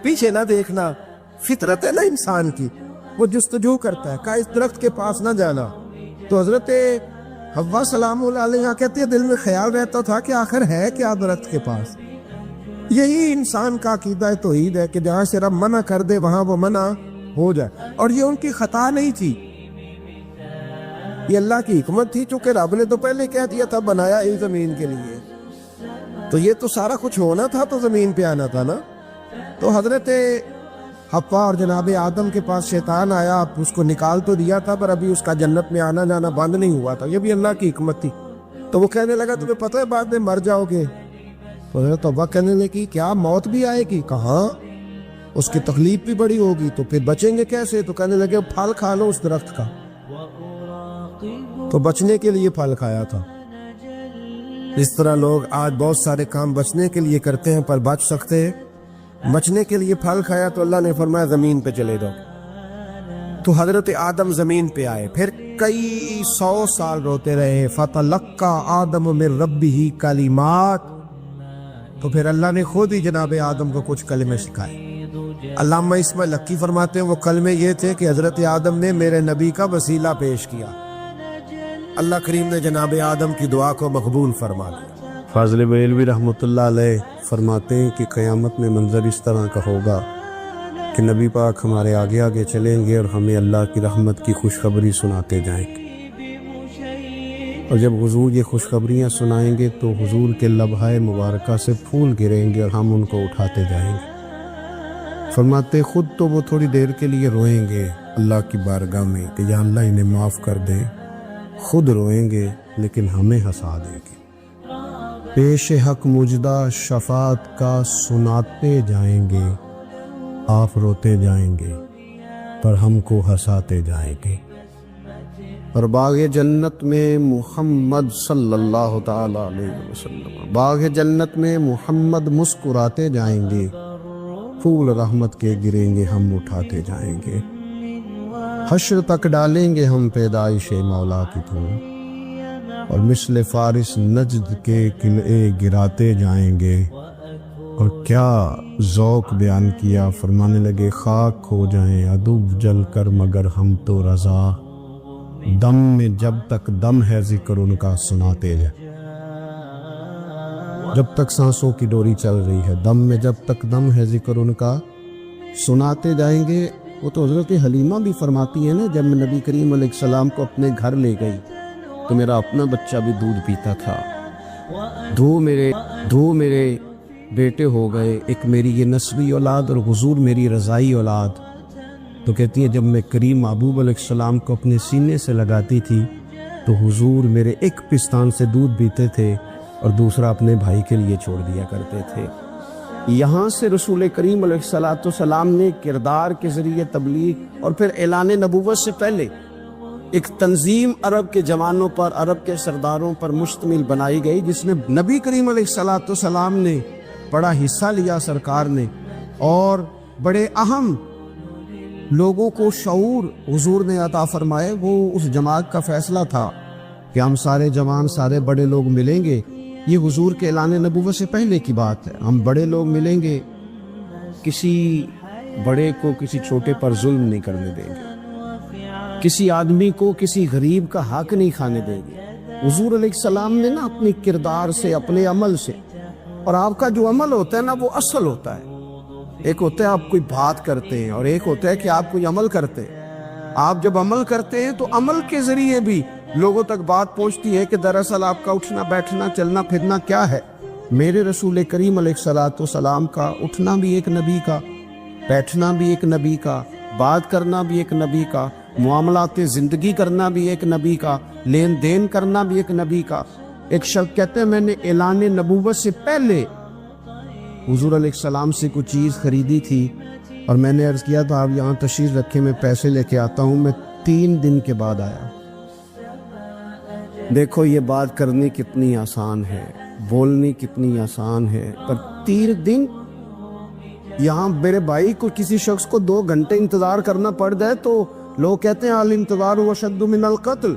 پیچھے نہ دیکھنا فطرت ہے نا انسان کی، وہ جستجو کرتا ہے، کہا اس درخت کے پاس نہ جانا۔ تو حضرت حوا سلام اللہ علیہ کہتے ہیں دل میں خیال رہتا تھا کہ آخر ہے کیا درخت کے پاس، یہی انسان کا عقیدہ توحید ہے کہ جہاں سے رب منع کر دے وہاں وہ منع ہو جائے، اور یہ ان کی خطا نہیں تھی، یہ اللہ کی حکمت تھی، چونکہ رب نے تو پہلے کہہ دیا تھا بنایا اس زمین کے لیے، تو یہ تو سارا کچھ ہونا تھا تو زمین پہ آنا تھا نا۔ تو حضرت حوا اور جناب آدم کے پاس شیطان آیا، اس کو نکال تو دیا تھا پر ابھی اس کا جنت میں آنا جانا بند نہیں ہوا تھا، یہ بھی اللہ کی حکمت تھی۔ تو وہ کہنے لگا تمہیں پتہ ہے بعد میں مر جاؤ گے؟ تو حضرت حوا کہنے لگی کیا موت بھی آئے گی؟ کہاں، اس کی تکلیف بھی بڑی ہوگی، تو پھر بچیں گے کیسے؟ تو کہنے لگے پھل کھا لو اس درخت کا، تو بچنے کے لیے پھل کھایا تھا۔ اس طرح لوگ آج بہت سارے کام بچنے کے لیے کرتے ہیں پر بچ سکتے ہیں، بچنے کے لیے پھل کھایا تو اللہ نے فرمایا زمین پہ چلے جاؤ۔ تو حضرت آدم زمین پہ آئے، پھر کئی 100 سال روتے رہے، فَتَلَقَّى آدَمُ مِن رَبِّهِ کلمات، تو پھر اللہ نے خود ہی جناب آدم کو کچھ کلمے سکھائے۔ علامہ اسماعیل حقی فرماتے ہیں وہ کلمے یہ تھے کہ حضرت آدم نے میرے نبی کا وسیلہ پیش کیا، اللہ کریم نے جناب آدم کی دعا کو مقبول فرما لیا۔ فاضل بریلوی رحمۃ اللہ علیہ فرماتے ہیں کہ قیامت میں منظر اس طرح کا ہوگا کہ نبی پاک ہمارے آگے آگے چلیں گے اور ہمیں اللہ کی رحمت کی خوشخبری سناتے جائیں گے، اور جب حضور یہ خوشخبریاں سنائیں گے تو حضور کے لبہائے مبارکہ سے پھول گریں گے اور ہم ان کو اٹھاتے جائیں گے۔ فرماتے خود تو وہ تھوڑی دیر کے لیے روئیں گے اللہ کی بارگاہ میں کہ یا اللہ انہیں معاف کر دے، خود روئیں گے لیکن ہمیں ہنسا دیں گے۔ پیش حق مجدہ شفاعت کا سناتے جائیں گے، آپ روتے جائیں گے پر ہم کو ہنساتے جائیں گے۔ اور باغ جنت میں محمد صلی اللہ تعالی علیہ وسلم، باغ جنت میں محمد مسکراتے جائیں گے، پھول رحمت کے گریں گے ہم اٹھاتے جائیں گے۔ حشر تک ڈالیں گے ہم پیدائش مولا کی دھوم، اور مثل فارس نجد کے قلعے گراتے جائیں گے۔ اور کیا ذوق بیان کیا، فرمانے لگے خاک ہو جائیں عدو جل کر مگر ہم تو رضا، دم میں جب تک دم ہے ذکر ان کا سناتے جائیں، جب تک سانسوں کی ڈوری چل رہی ہے دم میں جب تک دم ہے ذکر ان کا سناتے جائیں گے۔ وہ تو حضرت حلیمہ بھی فرماتی ہے نا، جب میں نبی کریم علیہ السلام کو اپنے گھر لے گئی تو میرا اپنا بچہ بھی دودھ پیتا تھا، دو میرے بیٹے ہو گئے، ایک میری یہ نسبی اولاد اور حضور میری رضائی اولاد۔ تو کہتی ہے جب میں کریم محبوب علیہ السلام کو اپنے سینے سے لگاتی تھی تو حضور میرے ایک پستان سے دودھ پیتے تھے اور دوسرا اپنے بھائی کے لیے چھوڑ دیا کرتے تھے۔ یہاں سے رسول کریم علیہ السلام نے کردار کے ذریعے تبلیغ اور پھر اعلان نبوت سے پہلے ایک تنظیم عرب کے جوانوں پر، عرب کے سرداروں پر مشتمل بنائی گئی، جس میں نبی کریم علیہ السلام نے بڑا حصہ لیا سرکار نے، اور بڑے اہم لوگوں کو شعور حضور نے عطا فرمائے۔ وہ اس جماعت کا فیصلہ تھا کہ ہم سارے جوان، سارے بڑے لوگ ملیں گے، یہ حضور کے اعلان نبوت سے پہلے کی بات ہے، ہم بڑے لوگ ملیں گے، کسی بڑے کو کسی چھوٹے پر ظلم نہیں کرنے دیں گے، کسی آدمی کو کسی غریب کا حق نہیں کھانے دیں گے۔ حضور علیہ السلام نے نا اپنے کردار سے، اپنے عمل سے، اور آپ کا جو عمل ہوتا ہے نا وہ اصل ہوتا ہے، ایک ہوتا ہے آپ کوئی بات کرتے ہیں اور ایک ہوتا ہے کہ آپ کوئی عمل کرتے ہیں۔ آپ جب عمل کرتے ہیں تو عمل کے ذریعے بھی لوگوں تک بات پہنچتی ہے کہ دراصل آپ کا اٹھنا بیٹھنا چلنا پھرنا کیا ہے۔ میرے رسول کریم علیہ السلام کا اٹھنا بھی ایک نبی کا، بیٹھنا بھی ایک نبی کا، بات کرنا بھی ایک نبی کا، معاملات زندگی کرنا بھی ایک نبی کا، لین دین کرنا بھی ایک نبی کا۔ ایک شخص کہتے ہیں میں نے اعلان نبوت سے پہلے حضور علیہ السلام سے کوئی چیز خریدی تھی اور میں نے عرض کیا تھا آپ یہاں تشریف رکھے، میں پیسے لے کے آتا ہوں، میں 3 دن کے بعد آیا۔ دیکھو یہ بات کرنی کتنی آسان ہے، بولنی کتنی آسان ہے، پر 3 دن یہاں میرے بھائی کو کسی شخص کو 2 گھنٹے انتظار کرنا پڑ جائے تو لوگ کہتے ہیں الانتظار اشد من القتل،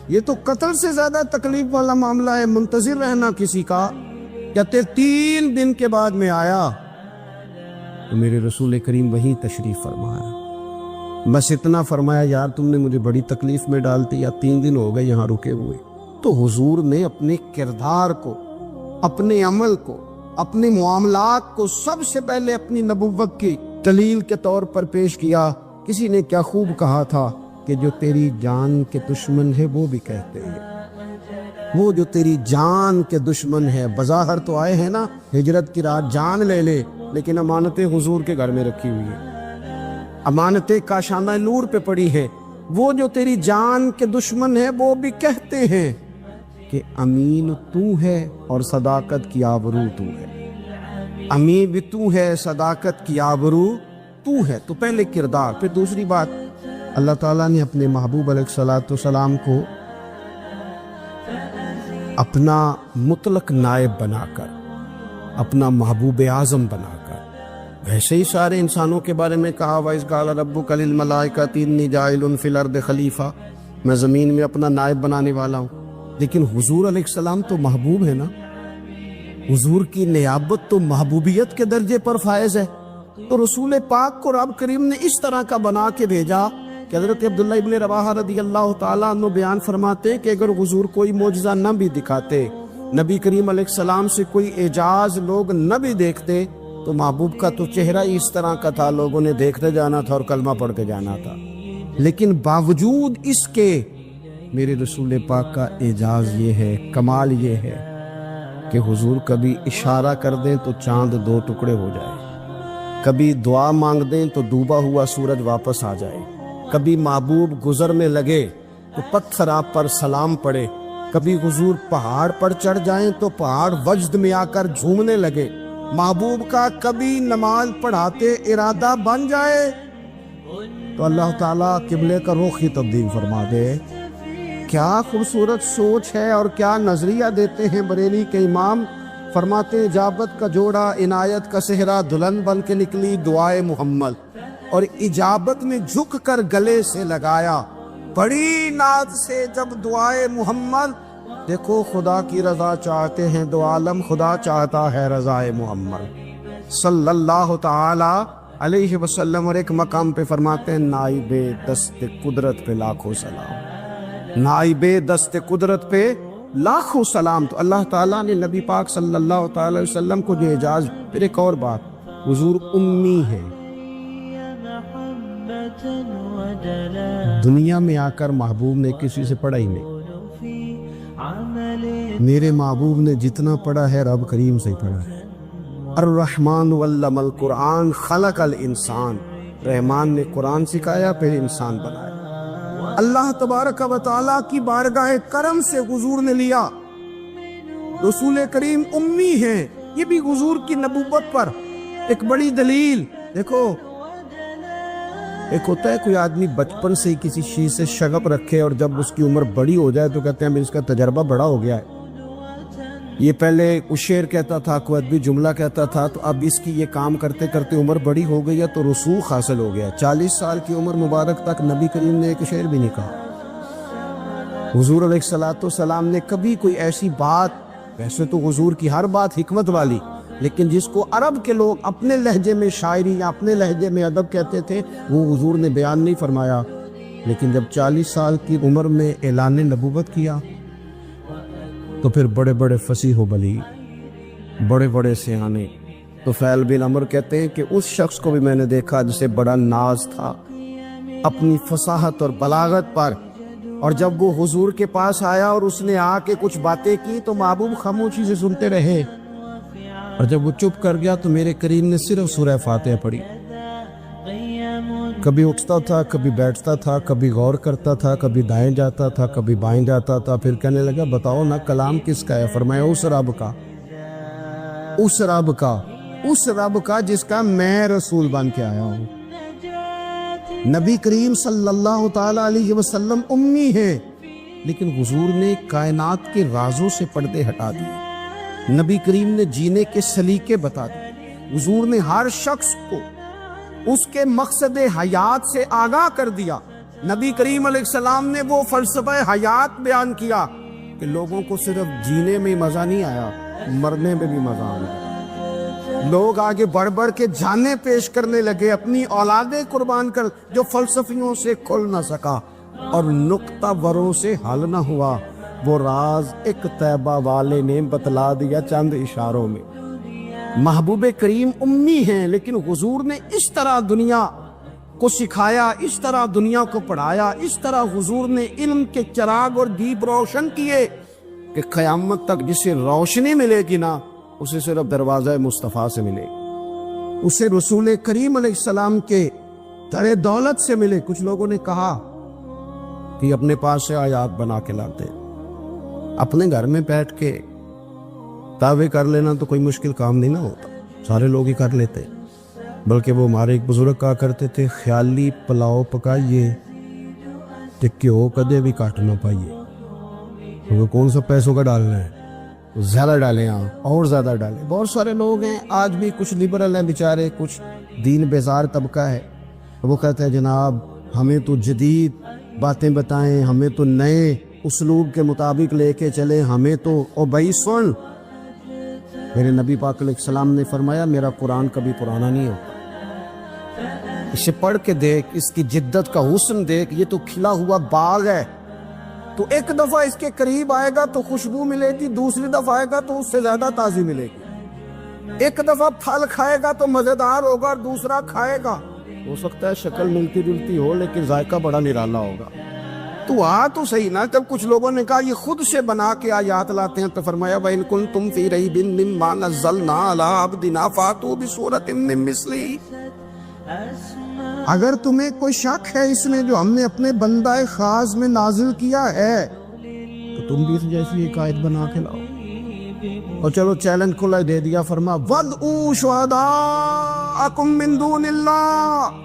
یہ تو قتل سے زیادہ تکلیف والا معاملہ ہے منتظر رہنا کسی کا۔ کہتے 3 دن کے بعد میں آیا تو میرے رسول کریم وہیں تشریف فرمایا، بس اتنا فرمایا یار تم نے مجھے بڑی تکلیف میں ڈالتی، یا 3 دن ہو گئے یہاں رکے ہوئے۔ تو حضور نے اپنے کردار کو، اپنے عمل کو، اپنے معاملات کو سب سے پہلے اپنی نبوت کی دلیل کے طور پر پیش کیا۔ کسی نے کیا خوب کہا تھا کہ جو تیری جان کے دشمن ہے وہ بھی کہتے ہیں، وہ جو تیری جان کے دشمن ہے، بظاہر تو آئے ہیں نا ہجرت کی رات جان لے لے، لیکن امانتیں حضور کے گھر میں رکھی ہوئی ہیں، امانتیں کاشانہ نور پہ پڑی ہیں۔ وہ جو تیری جان کے دشمن ہے وہ بھی کہتے ہیں کہ امین تو ہے اور صداقت کی آبرو تو ہے، امین بھی تو ہے، صداقت کی آبرو تو ہے۔ تو پہلے کردار، پھر دوسری بات، اللہ تعالیٰ نے اپنے محبوب علیہ السلام کو اپنا مطلق نائب بنا کر، اپنا محبوب اعظم بنا کر، ویسے ہی سارے انسانوں کے بارے میں کہا وَإِذْ قَالَ رَبُّكَ لِلْمَلَائِكَةِ إِنِّي جَاعِلٌ فِي الْأَرْضِ خَلِيفَةً، میں زمین میں اپنا نائب بنانے والا ہوں۔ لیکن حضور علیہ السلام تو محبوب ہے نا، حضور کی نیابت تو محبوبیت کے درجے پر فائز ہے، تو رسول پاک کو رب کریم نے اس طرح کا بنا کے بھیجا کہ حضرت عبداللہ ابن رواحہ رضی اللہ تعالیٰ عنہ بیان فرماتے ہیں کہ اگر حضور کوئی معجزہ نہ بھی دکھاتے، نبی کریم علیہ السلام سے کوئی اعجاز لوگ نہ بھی دیکھتے، تو محبوب کا تو چہرہ ہی اس طرح کا تھا، لوگوں نے دیکھتے جانا تھا اور کلمہ پڑھ کے جانا تھا۔ لیکن باوجود اس کے میرے رسول پاک کا اعجاز یہ ہے، کمال یہ ہے کہ حضور کبھی اشارہ کر دیں تو چاند دو ٹکڑے ہو جائے، کبھی دعا مانگ دیں تو ڈوبا ہوا سورج واپس آ جائے، کبھی محبوب گزرنے لگے تو پتھر آپ پر سلام پڑے، کبھی حضور پہاڑ پر چڑھ جائیں تو پہاڑ وجد میں آ کر جھومنے لگے، محبوب کا کبھی نماز پڑھاتے ارادہ بن جائے تو اللہ تعالیٰ قبلے کا رخ ہی تبدیل فرما دے۔ کیا خوبصورت سوچ ہے اور کیا نظریہ دیتے ہیں بریلی کے امام، فرماتے ہیں اجابت کا جوڑا عنایت کا صحرا، دلہن بن کے نکلی دعائے محمد، اور اجابت میں جھک کر گلے سے لگایا بڑی ناز سے جب دعائے محمد، دیکھو خدا کی رضا چاہتے ہیں دو عالم، خدا چاہتا ہے رضائے محمد صلی اللہ تعالی علیہ وسلم۔ اور ایک مقام پہ فرماتے ہیں نائب دست قدرت پہ لاکھوں سلام، نائب دست قدرت پہ لاکھوں سلام۔ تو اللہ تعالیٰ نے نبی پاک صلی اللہ تعالی وسلم کو جو اعجاز، پھر ایک اور بات، حضور امی ہے، دنیا میں آ کر محبوب نے کسی سے پڑھا ہی نہیں، میرے محبوب نے جتنا پڑھا ہے رب کریم سے ہی پڑھا ہے۔ الرحمن علم القرآن خلق الانسان، رحمان نے قرآن سکھایا پھر انسان بنایا۔ اللہ تبارک و تعالیٰ کی بارگاہ کرم سے حضور نے لیا، رسول کریم امی ہیں، یہ بھی حضور کی نبوت پر ایک بڑی دلیل۔ دیکھو ایک ہوتا ہے کوئی آدمی بچپن سے ہی کسی چیز سے شغف رکھے اور جب اس کی عمر بڑی ہو جائے تو کہتے ہیں اس کا تجربہ بڑا ہو گیا ہے، یہ پہلے اس شعر کہتا تھا، کوئی ادبی جملہ کہتا تھا، تو اب اس کی یہ کام کرتے کرتے عمر بڑی ہو گئی ہے تو رسوخ حاصل ہو گیا۔ 40 سال کی عمر مبارک تک نبی کریم نے ایک شعر بھی نہیں کہا۔ حضور علیہ السلام نے کبھی کوئی ایسی بات، ویسے تو حضور کی ہر بات حکمت والی، لیکن جس کو عرب کے لوگ اپنے لہجے میں شاعری یا اپنے لہجے میں ادب کہتے تھے، وہ حضور نے بیان نہیں فرمایا۔ لیکن جب 40 سال کی عمر میں اعلان نبوت کیا تو پھر بڑے بڑے فصیح و بلیغ، بڑے بڑے سیانے طفیل بن عمر کہتے ہیں کہ اس شخص کو بھی میں نے دیکھا جسے بڑا ناز تھا اپنی فصاحت اور بلاغت پر، اور جب وہ حضور کے پاس آیا اور اس نے آ کے کچھ باتیں کی تو محبوب خاموشی سے سنتے رہے، اور جب وہ چپ کر گیا تو میرے کریم نے صرف سورہ فاتحہ پڑھی۔ کبھی اٹھتا تھا، کبھی بیٹھتا تھا، کبھی غور کرتا تھا، کبھی دائیں جاتا تھا، کبھی بائیں جاتا تھا، پھر کہنے لگا بتاؤ نا کلام کس کا ہے؟ فرمایا اس رب کا، اس رب کا، اس رب کا جس کا میں رسول بن کے آیا ہوں۔ نبی کریم صلی اللہ تعالی علیہ وسلم امی ہیں، لیکن حضور نے کائنات کے رازوں سے پردے ہٹا دیے، نبی کریم نے جینے کے سلیقے بتا دیے، حضور نے ہر شخص کو اس کے مقصد حیات سے آگاہ کر دیا۔ نبی کریم علیہ السلام نے وہ فلسفہ حیات بیان کیا کہ لوگوں کو صرف جینے میں مزہ نہیں آیا، مرنے میں بھی مزہ آیا۔ لوگ آگے بڑھ بڑھ کے جانیں پیش کرنے لگے، اپنی اولادیں قربان کر، جو فلسفیوں سے کھل نہ سکا اور نقطہ وروں سے حل نہ ہوا، وہ راز ایک طیبہ والے نے بتلا دیا چند اشاروں میں۔ محبوب کریم امی ہیں، لیکن حضور نے اس طرح دنیا کو سکھایا، اس طرح دنیا کو پڑھایا، اس طرح حضور نے علم کے چراغ اور دیپ روشن کیے کہ قیامت تک جسے روشنی ملے گی نا، اسے صرف دروازہ مصطفیٰ سے ملے گی، اسے رسول کریم علیہ السلام کے در دولت سے ملے۔ کچھ لوگوں نے کہا کہ اپنے پاس سے آیات بنا کے لاتے، اپنے گھر میں بیٹھ کے دعوے کر لینا تو کوئی مشکل کام نہیں نہ ہوتا، سارے لوگ ہی کر لیتے، بلکہ وہ ہمارے ایک بزرگ کہا کرتے تھے، خیالی پلاؤ پکائیے تے گھیو کدے بھی کٹ نہ پائیے، کیونکہ کون سا پیسوں کا ڈالنا ہے، زیادہ ڈالیں، ہاں اور زیادہ ڈالیں۔ بہت سارے لوگ ہیں آج بھی، کچھ لبرل ہیں بیچارے، کچھ دین بیزار طبقہ ہے، وہ کہتے ہیں جناب ہمیں تو جدید باتیں بتائیں، ہمیں تو نئے اسلوب کے مطابق لے کے چلے، ہمیں تو او بھائی سن، میرے نبی پاک علیہ السلام نے فرمایا میرا قرآن کبھی پرانا نہیں ہوتا، اسے پڑھ کے دیکھ، اس کی جدت کا حسن دیکھ، یہ تو کھلا ہوا باغ ہے، تو ایک دفعہ اس کے قریب آئے گا تو خوشبو ملے گی، دوسری دفعہ آئے گا تو اس سے زیادہ تازی ملے گی، ایک دفعہ پھل کھائے گا تو مزیدار ہوگا اور دوسرا کھائے گا، ہو سکتا ہے شکل ملتی جلتی ہو لیکن ذائقہ بڑا نرالا ہوگا۔ تو تو صحیح نا، جب کچھ لوگوں نے کہا یہ خود سے بنا کے آیات لاتے ہیں تو فرمایا وَإِن كُنتُمْ فِي رَيْبٍ مِّمَّا نَزَّلْنَا عَلَىٰ عَبْدِنَا فَأْتُوا بِسُورَةٍ مِّن مِّثْلِهِ، اگر تمہیں کوئی شک ہے اس میں جو ہم نے اپنے بندہ خاص میں نازل کیا ہے تو تم بھی اس جیسی ایک آیت بنا کے لاؤ۔ اور چلو چیلنج کھلا دے دیا، فرما وَادْعُوا شُهَدَاءَكُم مِّن دُونِ اللَّهِ،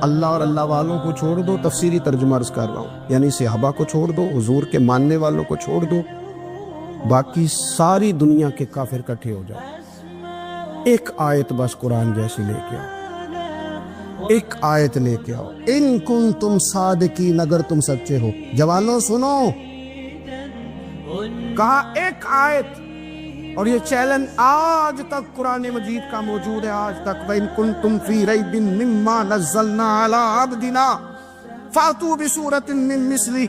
اللہ اور اللہ والوں کو چھوڑ دو، تفسیری ترجمہ عرض کر رہا ہوں، یعنی صحابہ کو چھوڑ دو، حضور کے ماننے والوں کو چھوڑ دو، باقی ساری دنیا کے کافر اکٹھے ہو جاؤ، ایک آیت بس قرآن جیسی لے کے آؤ، ایک آیت لے کے آؤ، ان کنتم صادقین، اگر تم سچے ہو۔ جوانوں سنو، کہا ایک آیت، اور یہ چیلنج آج تک قرآن مجید کا موجود ہے، آج تک وَإِن كُنتُمْ فِي رَيْبٍ مِّمَّا نَزَّلْنَا عَلَىٰ عَبْدِنَا فَأْتُوا بِسُورَةٍ مِّن مِّثْلِهِ،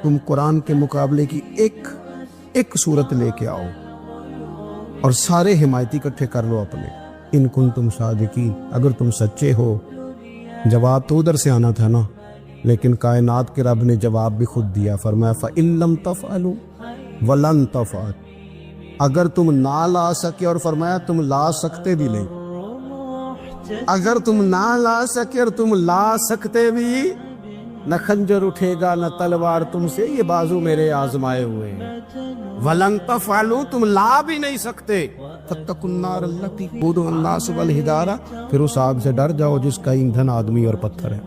تم قرآن کے مقابلے کی ایک صورت لے کے آؤ اور سارے حمایتی اکٹھے کر لو اپنے، ان کنتم صادقین، اگر تم سچے ہو۔ جواب تو ادھر سے آنا تھا نا، لیکن کائنات کے رب نے جواب بھی خود دیا، فرمایا فَإِن لَّمْ تَفْعَلُوا وَلَن تَفْعَلُوا، اگر تم نہ لا سکے، اور فرمایا تم لا سکتے بھی نہیں، اگر تم نہ لا سکے اور تم لا سکتے بھی، نہ خنجر اٹھے گا نہ تلوار تم سے، یہ بازو میرے آزمائے ہوئے ہیں، وَلَن تَفْعَلُوا، تم لا بھی نہیں سکتے، فَاتَّقُوا النَّارَ الَّتِي وَقُودُهَا النَّاسُ وَالْحِجَارَةُ، پھر اس آگ سے ڈر جاؤ جس کا ایندھن آدمی اور پتھر ہے،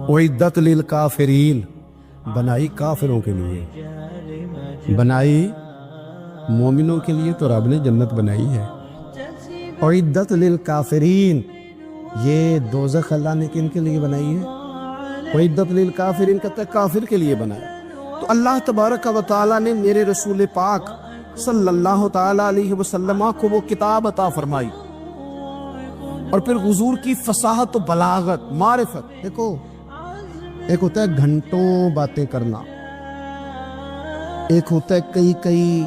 اُعِدَّتْ لِلْکَافِرِینَ، بنائی کافروں کے لیے، بنائی مومنوں کے لیے تو رب نے جنت بنائی ہے، اعدت للکافرین، یہ دوزخ اللہ نے کن کے لیے بنائی ہے؟ اعدت للکافرین کہتا ہے کافر کے لیے بنایا۔ تو اللہ تبارک و تعالیٰ نے میرے رسول پاک صلی اللہ تعالیٰ علیہ وسلم کو وہ کتاب عطا فرمائی، اور پھر حضور کی فصاحت و بلاغت، معرفت، دیکھو ایک ہوتا ہے گھنٹوں باتیں کرنا، ایک ہوتا ہے کئی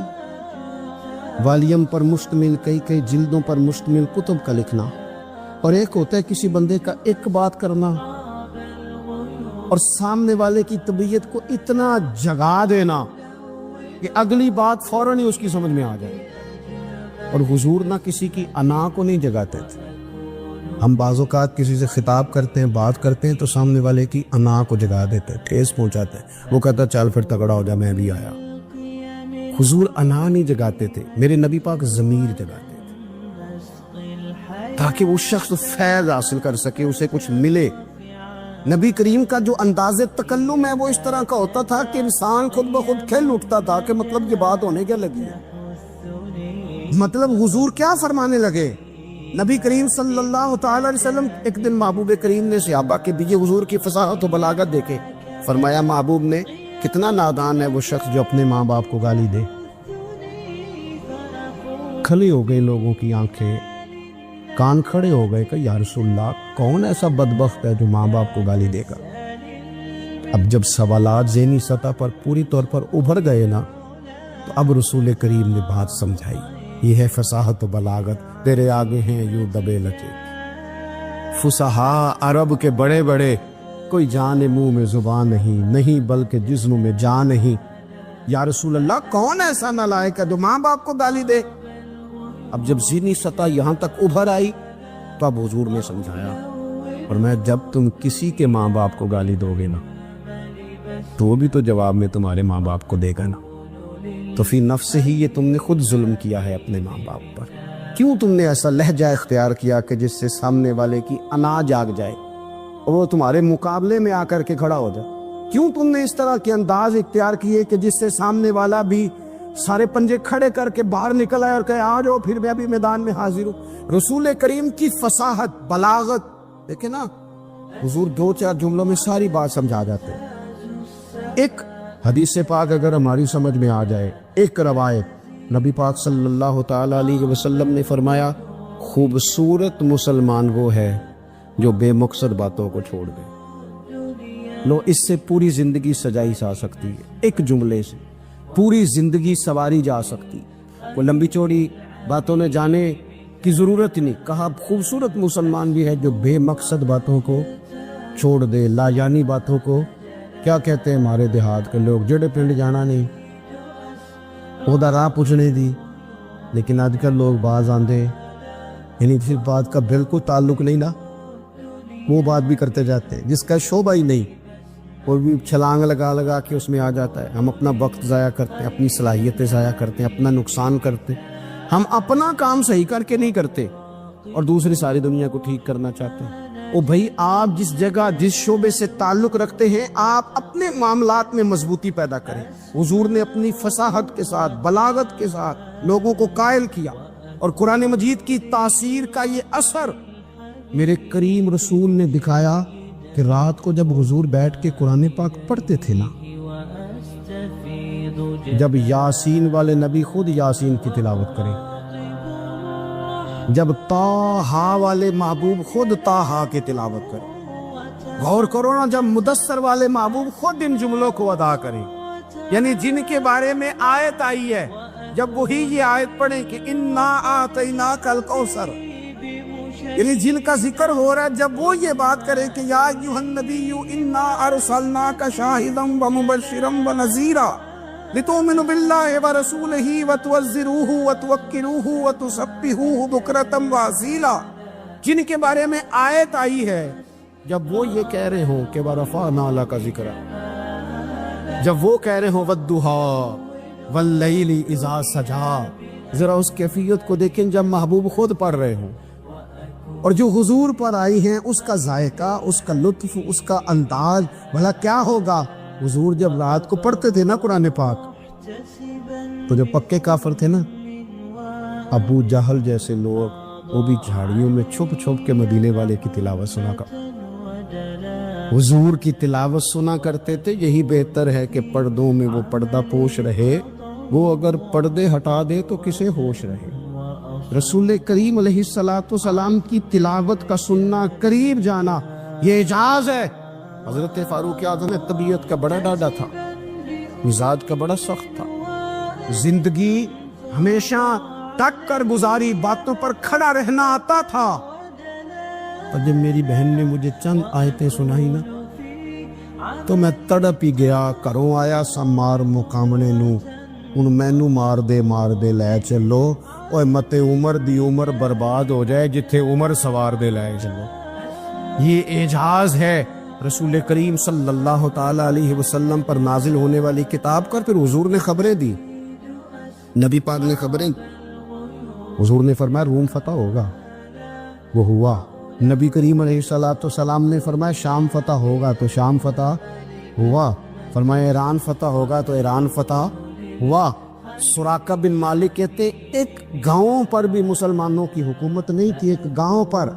والیم پر مشتمل، کئی جلدوں پر مشتمل کتب کا لکھنا، اور ایک ہوتا ہے کسی بندے کا ایک بات کرنا اور سامنے والے کی طبیعت کو اتنا جگا دینا کہ اگلی بات فوراً ہی اس کی سمجھ میں آ جائے۔ اور حضور نہ کسی کی انا کو نہیں جگاتے تھے، ہم بعض اوقات کسی سے خطاب کرتے ہیں، بات کرتے ہیں تو سامنے والے کی انا کو جگا دیتے ہیں، ٹھیس پہنچاتے ہیں، وہ کہتا چل پھر تگڑا ہو جا میں بھی آیا۔ حضور انا نہیں جگاتے تھے، میرے نبی پاک ضمیر جگاتے تھے تاکہ وہ شخص فیض حاصل کر سکے، اسے کچھ ملے۔ نبی کریم کا جو انداز تکلم ہے وہ اس طرح کا ہوتا تھا کہ انسان خود بخود کھل اٹھتا تھا کہ مطلب یہ بات ہونے کیا لگی ہے، مطلب حضور کیا فرمانے لگے۔ نبی کریم صلی اللہ تعالی علیہ وسلم، ایک دن محبوب کریم نے صحابہ کے بیچ حضور کی فصاحت و بلاغت دیکھے، فرمایا محبوب نے کتنا نادان ہے وہ شخص جو اپنے ماں باپ کو گالی دے۔ کھلی ہو گئی لوگوں کی آنکھیں، کان کھڑے ہو گئے کہ یا رسول اللہ کون ایسا بدبخت ہے جو ماں باپ کو گالی دے گا۔ اب جب سوالات ذہنی سطح پر پوری طور پر ابھر گئے نا، تو اب رسول کریم نے بات سمجھائی۔ یہ ہے فصاحت و بلاغت، تیرے آگے ہیں یوں دبے لچے فصحا عرب کے بڑے بڑے، کوئی جان منہ میں زبان نہیں بلکہ جسم میں جان نہیں۔ یا رسول اللہ کون ایسا نالائق ہے جو ماں باپ کو گالی دے؟ اب جب ذہنی سطح یہاں تک ابھر آئی تو اب حضور نے سمجھایا، اور میں جب تم کسی کے ماں باپ کو گالی دو گے نا تو وہ بھی تو جواب میں تمہارے ماں باپ کو دے گا نا، تو فی نفس ہی یہ تم نے خود ظلم کیا ہے اپنے ماں باپ پر۔ کیوں تم نے ایسا لہجہ اختیار کیا کہ جس سے سامنے والے کی انا جاگ جائے اور وہ تمہارے مقابلے میں آ کر کے کھڑا ہو جائے؟ کیوں تم نے اس طرح کے انداز اختیار کیے کہ جس سے سامنے والا بھی سارے پنجے کھڑے کر کے باہر نکل آئے اور کہے آ جاؤ پھر میں بھی میدان میں حاضر ہوں؟ رسول کریم کی فصاحت، بلاغت دیکھیں نا، حضور 2-4 جملوں میں ساری بات سمجھا جاتے ہیں۔ ایک حدیث پاک اگر ہماری سمجھ میں آ جائے، ایک روایت نبی پاک صلی اللہ تعالیٰ علیہ وسلم نے فرمایا، خوبصورت مسلمان وہ ہے جو بے مقصد باتوں کو چھوڑ دے۔ لو، اس سے پوری زندگی سجائی جا سکتی ہے، ایک جملے سے پوری زندگی سواری جا سکتی۔ وہ لمبی چوڑی باتوں نے جانے کی ضرورت ہی نہیں، کہا خوبصورت مسلمان بھی ہے جو بے مقصد باتوں کو چھوڑ دے، لا یعنی باتوں کو، کیا کہتے ہیں ہمارے دیہات کے لوگ، جڑے پنڈ جانا نہیں، اودا راہ پوچھنے دی۔ لیکن آج کل لوگ باز آندے، یعنی جس بات کا بالکل تعلق نہیں نا وہ بات بھی کرتے جاتے ہیں، جس کا شعبہ ہی نہیں، اور بھی چھلانگ لگا کے اس میں آ جاتا ہے۔ ہم اپنا وقت ضائع کرتے ہیں، اپنی صلاحیتیں ضائع کرتے ہیں، اپنا نقصان کرتے ہیں، ہم اپنا کام صحیح کر کے نہیں کرتے اور دوسری ساری دنیا کو ٹھیک کرنا چاہتے ہیں۔ او بھائی، آپ جس جگہ جس شعبے سے تعلق رکھتے ہیں آپ اپنے معاملات میں مضبوطی پیدا کریں۔ حضور نے اپنی فصاحت کے ساتھ، بلاغت کے ساتھ لوگوں کو قائل کیا، اور قرآن مجید کی تاثیر کا یہ اثر میرے کریم رسول نے دکھایا کہ رات کو جب حضور بیٹھ کے قرآن پاک پڑھتے تھے نا، جب یاسین والے نبی خود یاسین کی تلاوت کریں، جب طٰہٰ والے محبوب خود طٰہٰ کی تلاوت کریں، غور کرو نا، جب مدثر والے محبوب خود ان جملوں کو ادا کریں، یعنی جن کے بارے میں آیت آئی ہے، جب وہی یہ آیت پڑھیں کہ اِنَّا أَعْطَيْنَاكَ الْكَوْثَرَ، یعنی جن کا ذکر ہو رہا ہے، جب وہ یہ بات کریں کہ یا ایھا النبی انا ارسلناک شاہدا ومبشرا ونذیرا لتؤمنوا باللہ ورسولہ وتعزروہ وتوقروہ وتسبحوہ بکرۃ واصیلا، جن کے بارے میں آیت آئی ہے، جب وہ یہ کہہ رہے ہوں کہ ورفعنا لک ذکرک، جب وہ کہہ رہے ہوں والضحیٰ واللیل اذا سجا، ذرا اس کیفیت کو دیکھیں جب محبوب خود پڑھ رہے ہوں، اور جو حضور پر آئی ہیں اس کا ذائقہ، اس کا لطف، اس کا انداز بھلا کیا ہوگا۔ حضور جب رات کو پڑھتے تھے نا قرآن پاک، تو جو پکے کافر تھے نا، ابو جہل جیسے لوگ، وہ بھی جھاڑیوں میں چھپ چھپ کے مدینے والے کی تلاوت سنا کر حضور کی تلاوت سنا کرتے تھے۔ یہی بہتر ہے کہ پردوں میں وہ پردہ پوش رہے، وہ اگر پردے ہٹا دے تو کسے ہوش رہے۔ رسول کریم علیہ السلام کی تلاوت کا سننا، قریب جانا، یہ اعجاز ہے۔ حضرت فاروق اعظم طبیعت کا بڑا ڈاڈا تھا، مزاج کا بڑا سخت تھا، زندگی ہمیشہ ٹک کر گزاری، باتوں پر کھڑا رہنا آتا تھا۔ اور جب میری بہن نے مجھے چند آیتیں سنائی نا تو میں تڑپ ہی گیا۔ کروں آیا سا مار مقامنے نو، ان مینو مار دے لے چلو، اوے متے عمر دی عمر برباد ہو جائے جتھے عمر سوار دے لے چلو۔ یہ اعجاز ہے رسول کریم صلی اللہ تعالی علیہ وسلم پر نازل ہونے والی کتاب کا۔ پھر حضور نے خبریں دی، نبی پاک نے خبریں، حضور نے فرمایا روم فتح ہوگا، وہ ہوا۔ نبی کریم علیہ السلام نے فرمایا شام فتح ہوگا، تو شام فتح ہوا۔ فرمایا ایران فتح ہوگا، تو ایران فتح ہوا۔ سراقہ بن مالک کہتے ایک گاؤں پر بھی مسلمانوں کی حکومت نہیں تھی، ایک گاؤں پر۔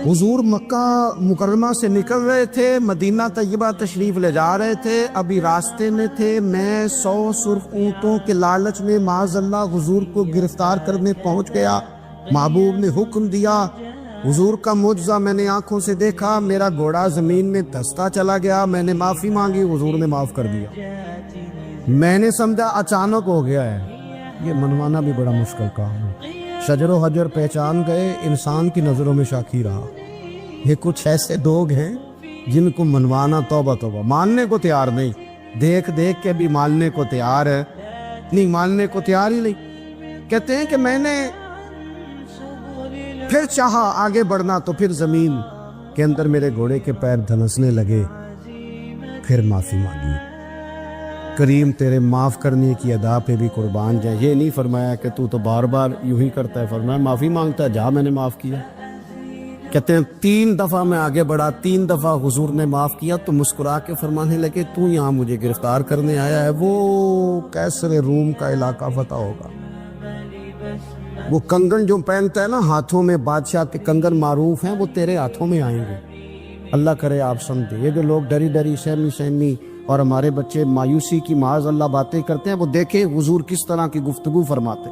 حضور مکہ مکرمہ سے نکل رہے تھے، مدینہ طیبہ تشریف لے جا رہے تھے، ابھی راستے میں تھے، میں 100 سرخ اونٹوں کے لالچ میں معاذ اللہ حضور کو گرفتار کرنے پہنچ گیا۔ محبوب نے حکم دیا، حضور کا معجزہ میں نے آنکھوں سے دیکھا، میرا گھوڑا زمین میں دھستا چلا گیا، میں نے معافی مانگی، حضور نے معاف کر دیا۔ میں نے سمجھا اچانک ہو گیا ہے، یہ منوانا بھی بڑا مشکل کام ہے. شجر و حجر پہچان گئے، انسان کی نظروں میں شاکی رہا. یہ کچھ ایسے لوگ ہیں جن کو منوانا توبہ توبہ، ماننے کو تیار نہیں، دیکھ دیکھ کے بھی ماننے کو تیار ہے نہیں، ماننے کو تیار ہی نہیں. کہتے ہیں کہ میں نے پھر چاہا آگے بڑھنا تو پھر زمین کے اندر میرے گھوڑے کے پیر دھنسنے لگے، پھر معافی مانگی. کریم تیرے معاف کرنے کی ادا پہ بھی قربان جائے. یہ نہیں فرمایا کہ تو بار بار یوں ہی کرتا ہے، فرمایا معافی مانگتا ہے، جا میں نے معاف کیا. کہتے ہیں 3 دفعہ میں آگے بڑھا، 3 دفعہ حضور نے معاف کیا تو مسکرا کے فرمانے لگے تو یہاں مجھے گرفتار کرنے آیا ہے، وہ کیسر روم کا علاقہ فتح ہوگا. وہ کنگن جو پہنتا ہے نا ہاتھوں میں، بادشاہ کے کنگن معروف ہیں، وہ تیرے ہاتھوں میں آئیں گے. اللہ کرے آپ سمجھے. یہ جو لوگ ڈری ڈری سہمی سہمی اور ہمارے بچے مایوسی کی معاذ اللہ باتیں کرتے ہیں، وہ دیکھیں حضور کس طرح کی گفتگو فرماتے.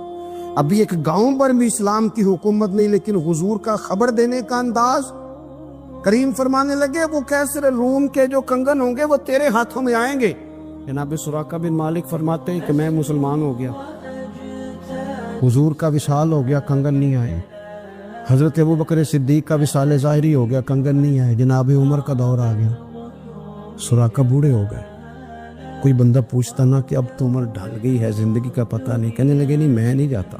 ابھی ایک گاؤں پر بھی اسلام کی حکومت نہیں، لیکن حضور کا خبر دینے کا انداز. کریم فرمانے لگے وہ کیسر روم کے جو کنگن ہوں گے وہ تیرے ہاتھوں میں آئیں گے. جناب سراقہ بن مالک فرماتے ہیں کہ میں مسلمان ہو گیا، حضور کا وصال ہو گیا، کنگن نہیں آئے. حضرت ابوبکر صدیق کا وصال ظاہری ہو گیا، کنگن نہیں آئے. جناب عمر کا دور آ گیا، سراقہ بوڑھے ہو گئے. کوئی بندہ پوچھتا نا کہ اب تو عمر ڈھل گئی ہے، زندگی کا پتہ نہیں، کہنے لگے نہیں میں نہیں جاتا.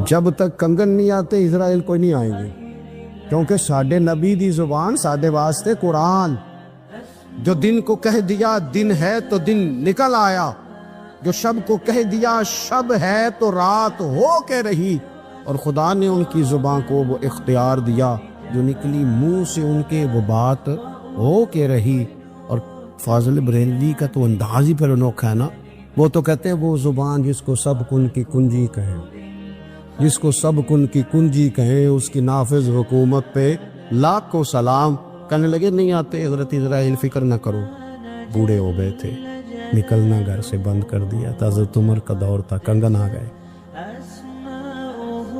جب تک کنگن نہیں آتے اسرائیل کوئی نہیں آئیں گے، کیونکہ ساڈے نبی دی زبان ساڈے واسطے قرآن. جو دن کو کہہ دیا دن ہے تو دن نکل آیا، جو شب کو کہہ دیا شب ہے تو رات ہو کے رہی. اور خدا نے ان کی زبان کو وہ اختیار دیا، جو نکلی منہ سے ان کے وہ بات ہو کے رہی. اور فاضل بریلوی کا تو انداز ہی پھر انوکھا ہے نا. وہ تو کہتے ہیں وہ زبان جس کو سب کن کی کنجی کہیں، جس کو سب کن کی کنجی کہیں، اس کی نافذ حکومت پہ لاکھوں سلام. کہنے لگے نہیں آتے حضرت اسرائیل، فکر نہ کرو. بوڑھے ہو گئے تھے، نکلنا گھر سے بند کر دیا تھا. حضرت عمر کا دور تھا، کنگن آ گئے.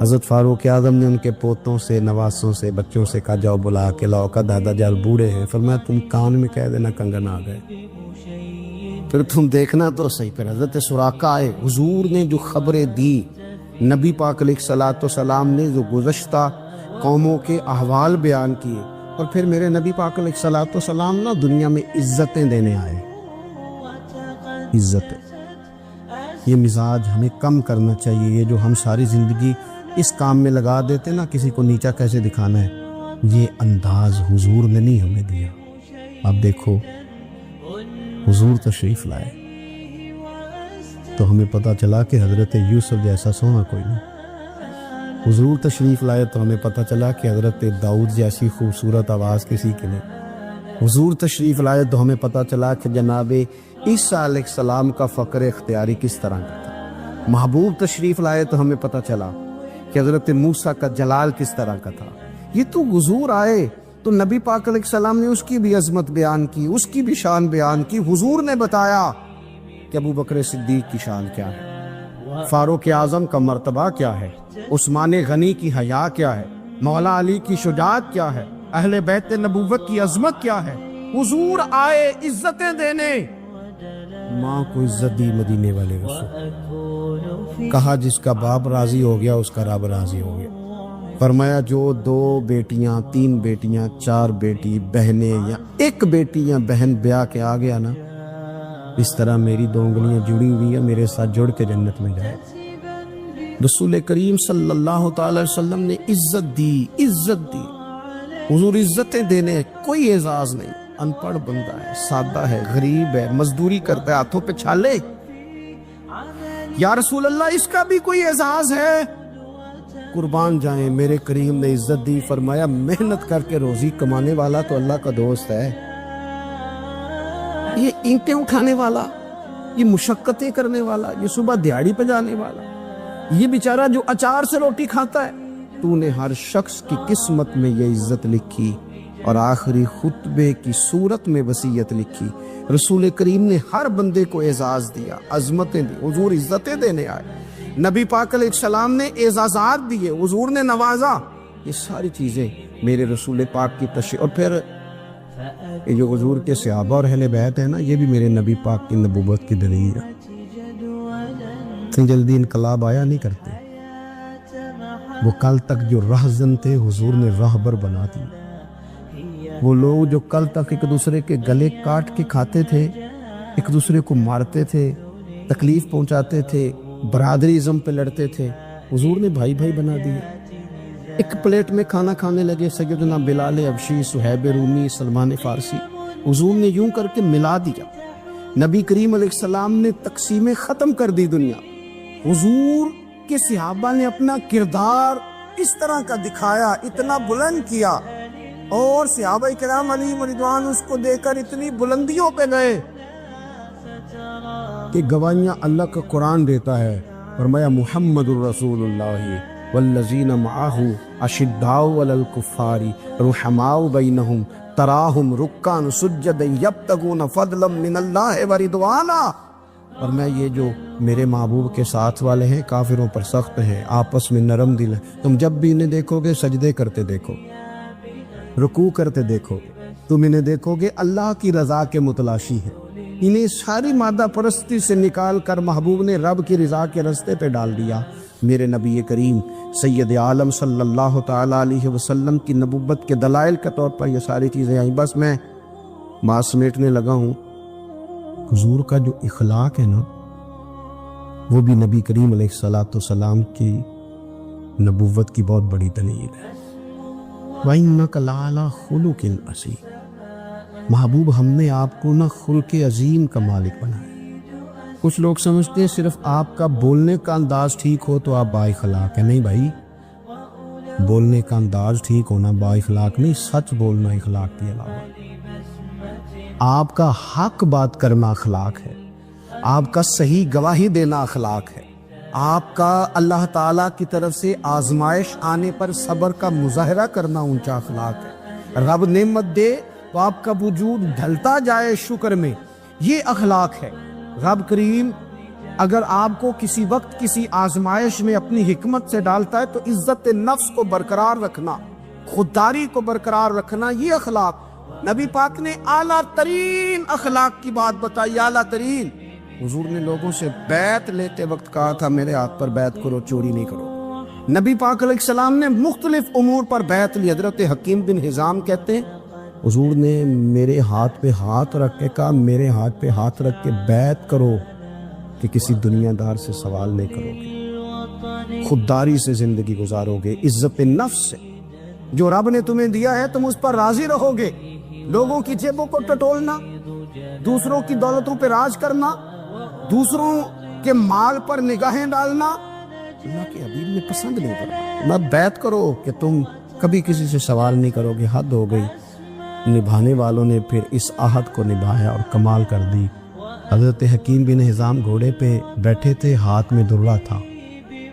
حضرت فاروق اعظم نے ان کے پوتوں سے، نواسوں سے، بچوں سے کہا جاؤ بلا کے لاؤ. کا دادا جان بوڑھے ہیں، فرمایا تم کان میں کہہ دینا کنگن آ گئے، پھر تم دیکھنا تو صحیح. پھر حضرت سراقہ آئے. حضور نے جو خبریں دی، نبی پاک علیہ الصلوۃ والسلام نے جو گزشتہ قوموں کے احوال بیان کیے، اور پھر میرے نبی پاک علیہ الصلوۃ والسلام نا دنیا میں عزتیں دینے آئے. عزتیں، یہ مزاج ہمیں کم کرنا چاہیے. یہ جو ہم ساری زندگی اس کام میں لگا دیتے نا کسی کو نیچا کیسے دکھانا ہے، یہ انداز حضور نے نہیں ہمیں دیا. اب دیکھو حضور تشریف لائے تو ہمیں پتہ چلا کہ حضرت یوسف جیسا سونا کوئی نہیں. حضور تشریف لائے تو ہمیں پتہ چلا کہ حضرت داؤد جیسی خوبصورت آواز کسی کی نہیں. حضور تشریف لائے تو ہمیں پتہ چلا کہ جناب عیسیٰ علیہ السلام کا فقر اختیاری کس طرح کا تھا. محبوب تشریف لائے تو ہمیں پتہ چلا کہ حضرت موسیٰ کا جلال کس طرح کا تھا. یہ تو حضور آئے تو نبی پاک علیہ السلام نے اس کی بھی عظمت بیان کی، اس کی بھی شان بیان کی. حضور نے بتایا کہ ابوبکر صدیق کی شان کیا ہے، فاروق اعظم کا مرتبہ کیا ہے، عثمان غنی کی حیا کیا ہے، مولا علی کی شجاعت کیا ہے، اہل بیت نبوت کی عظمت کیا ہے. حضور آئے عزتیں دینے. ماں کو عزت دی مدینے والے رسول. کہا جس کا باپ راضی ہو گیا اس کا رب راضی ہو گیا. فرمایا جو 2 بیٹیاں 3 بیٹیاں 4 بیٹی بہنیں یا 1 بیٹی یا بہن بیاہ کے آ گیا نا، اس طرح میری 2 انگلیاں جڑی ہوئی ہیں، میرے ساتھ جڑ کے جنت میں جائے. رسول کریم صلی اللہ تعالی وسلم نے عزت دی، عزت دی. حضور عزتیں دینے، کوئی اعزاز نہیں. ان پڑھ بندہ ہے، سادہ ہے، غریب ہے، مزدوری کرتا ہے، ہاتھوں پہ چھالے. یا رسول اللہ اس کا بھی کوئی اعزاز ہے؟ قربان جائیں، میرے کریم نے عزت دی. فرمایا محنت کر کے روزی کمانے والا تو اللہ کا دوست ہے. یہ اینٹیں اٹھانے والا، یہ مشقتیں کرنے والا، یہ صبح دیہڑی پہ جانے والا، یہ بیچارہ جو اچار سے روٹی کھاتا ہے، تو نے ہر شخص کی قسمت میں یہ عزت لکھی اور آخری خطبے کی صورت میں وصیت لکھی. رسول کریم نے ہر بندے کو اعزاز دیا، عظمتیں دی. حضور عزتیں دینے آئے. نبی پاک علیہ السلام نے اعزازات دیے، حضور نے نوازا. یہ ساری چیزیں میرے رسول پاک کی تشریف. اور پھر یہ جو حضور کے صحابہ اور اہل بیت ہے نا، یہ بھی میرے نبی پاک کی نبوت کی دلیل ہے. اتنی جلدی انقلاب آیا نہیں کرتے. وہ کل تک جو رہزن تھے حضور نے راہبر بنا دی. وہ لوگ جو کل تک ایک دوسرے کے گلے کاٹ کے کھاتے تھے، ایک دوسرے کو مارتے تھے، تکلیف پہنچاتے تھے، برادریزم پہ لڑتے تھے، حضور نے بھائی بھائی بنا دیے. ایک پلیٹ میں کھانا کھانے لگے سیدنا بلال حبشی، صہیب رومی، سلمان فارسی. حضور نے یوں کر کے ملا دیا. نبی کریم علیہ السلام نے تقسیمیں ختم کر دی دنیا. حضور کے صحابہ نے اپنا کردار اس طرح کا دکھایا، اتنا بلند کیا، اور صحابہ کرام علیہم رضوان اس کو دیکھ کر اتنی بلندیوں پہ گئے کہ گواہیاں اللہ کا قرآن دیتا ہے. فرمایا محمد الرسول اللہ والذین معہ اشداء علی الکفار رحماء بینہم تراہم رکعا سجدا یبتغون فضلا من اللہ ورضوانا. اور میں یہ جو میرے محبوب کے ساتھ والے ہیں کافروں پر سخت ہیں، آپس میں نرم دل ہیں. تم جب بھی انہیں دیکھو گے سجدے کرتے دیکھو، رکوع کرتے دیکھو، تم انہیں دیکھو گے اللہ کی رضا کے متلاشی ہیں. انہیں ساری مادہ پرستی سے نکال کر محبوب نے رب کی رضا کے رستے پہ ڈال دیا. میرے نبی کریم سید عالم صلی اللہ تعالیٰ علیہ وسلم کی نبوت کے دلائل کے طور پر یہ ساری چیزیں آئیں. بس میں ماس سمیٹنے لگا ہوں. حضور کا جو اخلاق ہے نا، وہ بھی نبی کریم علیہ السلام کی نبوت کی بہت بڑی دلیل ہے. وَإِنَّكَ لَعَلَىٰ خُلُقٍ عَظِيمٍ. محبوب ہم نے آپ کو نا خلق عظیم کا مالک بنایا. کچھ لوگ سمجھتے ہیں صرف آپ کا بولنے کا انداز ٹھیک ہو تو آپ با اخلاق ہیں. نہیں بھائی، بولنے کا انداز ٹھیک ہونا با اخلاق نہیں، سچ بولنا اخلاق کے علاوہ. آپ کا حق بات کرنا اخلاق ہے، آپ کا صحیح گواہی دینا اخلاق ہے، آپ کا اللہ تعالیٰ کی طرف سے آزمائش آنے پر صبر کا مظاہرہ کرنا اونچا اخلاق ہے. رب نعمت دے تو آپ کا وجود ڈھلتا جائے شکر میں، یہ اخلاق ہے. رب کریم اگر آپ کو کسی وقت کسی آزمائش میں اپنی حکمت سے ڈالتا ہے تو عزت نفس کو برقرار رکھنا، خودداری کو برقرار رکھنا، یہ اخلاق. نبی پاک نے اعلیٰ ترین اخلاق کی بات بتائی، اعلیٰ ترین. حضور نے لوگوں سے بیعت لیتے وقت کہا تھا میرے ہاتھ پر بیعت کرو، چوری نہیں کرو. نبی پاک علیہ السلام نے مختلف امور پر بیعت لی. حضرت حکیم بن حزام کہتے ہیں حضور نے میرے ہاتھ پہ ہاتھ رکھ کے کہا میرے ہاتھ پہ ہاتھ رکھ کے بیعت کرو کہ کسی دنیا دار سے سوال نہیں کرو گے، خودداری سے زندگی گزارو گے، عزت نفس سے. جو رب نے تمہیں دیا ہے تم اس پر راضی رہو گے. لوگوں کی جیبوں کو ٹٹولنا، دوسروں کی دولتوں پہ راج کرنا، دوسروں کے مال پر نگاہیں ڈالنا اللہ کے حبیب نے پسند نہیں کرا. میں بیعت کرو کہ تم کبھی کسی سے سوال نہیں کرو گے. حد ہو گئی. نبھانے والوں نے پھر اس عہد کو نبھایا اور کمال کر دی. حضرت حکیم بن حزام گھوڑے پہ بیٹھے تھے، ہاتھ میں درہ تھا،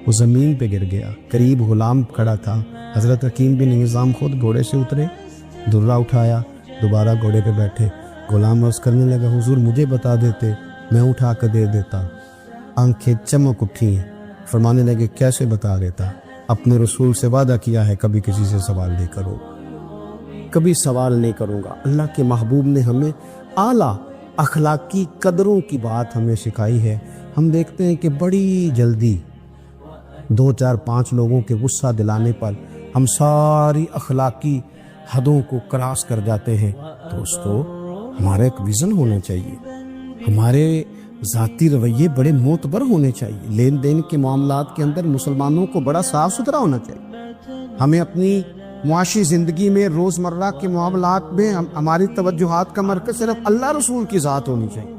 وہ زمین پہ گر گیا. قریب غلام کھڑا تھا. حضرت حکیم بن حزام خود گھوڑے سے اترے، درہ اٹھایا، دوبارہ گھوڑے پہ بیٹھے. غلام عرض کرنے لگا حضور مجھے بتا دیتے، میں اٹھا کر دے دیتا. آنکھیں چمک اٹھی ہیں. فرمانے لگے کیسے بتا دیتا؟ اپنے رسول سے وعدہ کیا ہے کبھی کسی سے سوال نہیں کرو، کبھی سوال نہیں کروں گا. اللہ کے محبوب نے ہمیں اعلیٰ اخلاقی قدروں کی بات ہمیں سکھائی ہے. ہم دیکھتے ہیں کہ بڑی جلدی 2 4 5 لوگوں کے غصہ دلانے پر ہم ساری اخلاقی حدوں کو کراس کر جاتے ہیں. دوستو ہمارا ایک ویژن ہونا چاہیے، ہمارے ذاتی رویے بڑے معتبر ہونے چاہیے. لین دین کے معاملات کے اندر مسلمانوں کو بڑا صاف ستھرا ہونا چاہیے. ہمیں اپنی معاشی زندگی میں روزمرہ کے معاملات میں ہماری توجہات کا مرکز صرف اللہ رسول کی ذات ہونی چاہیے.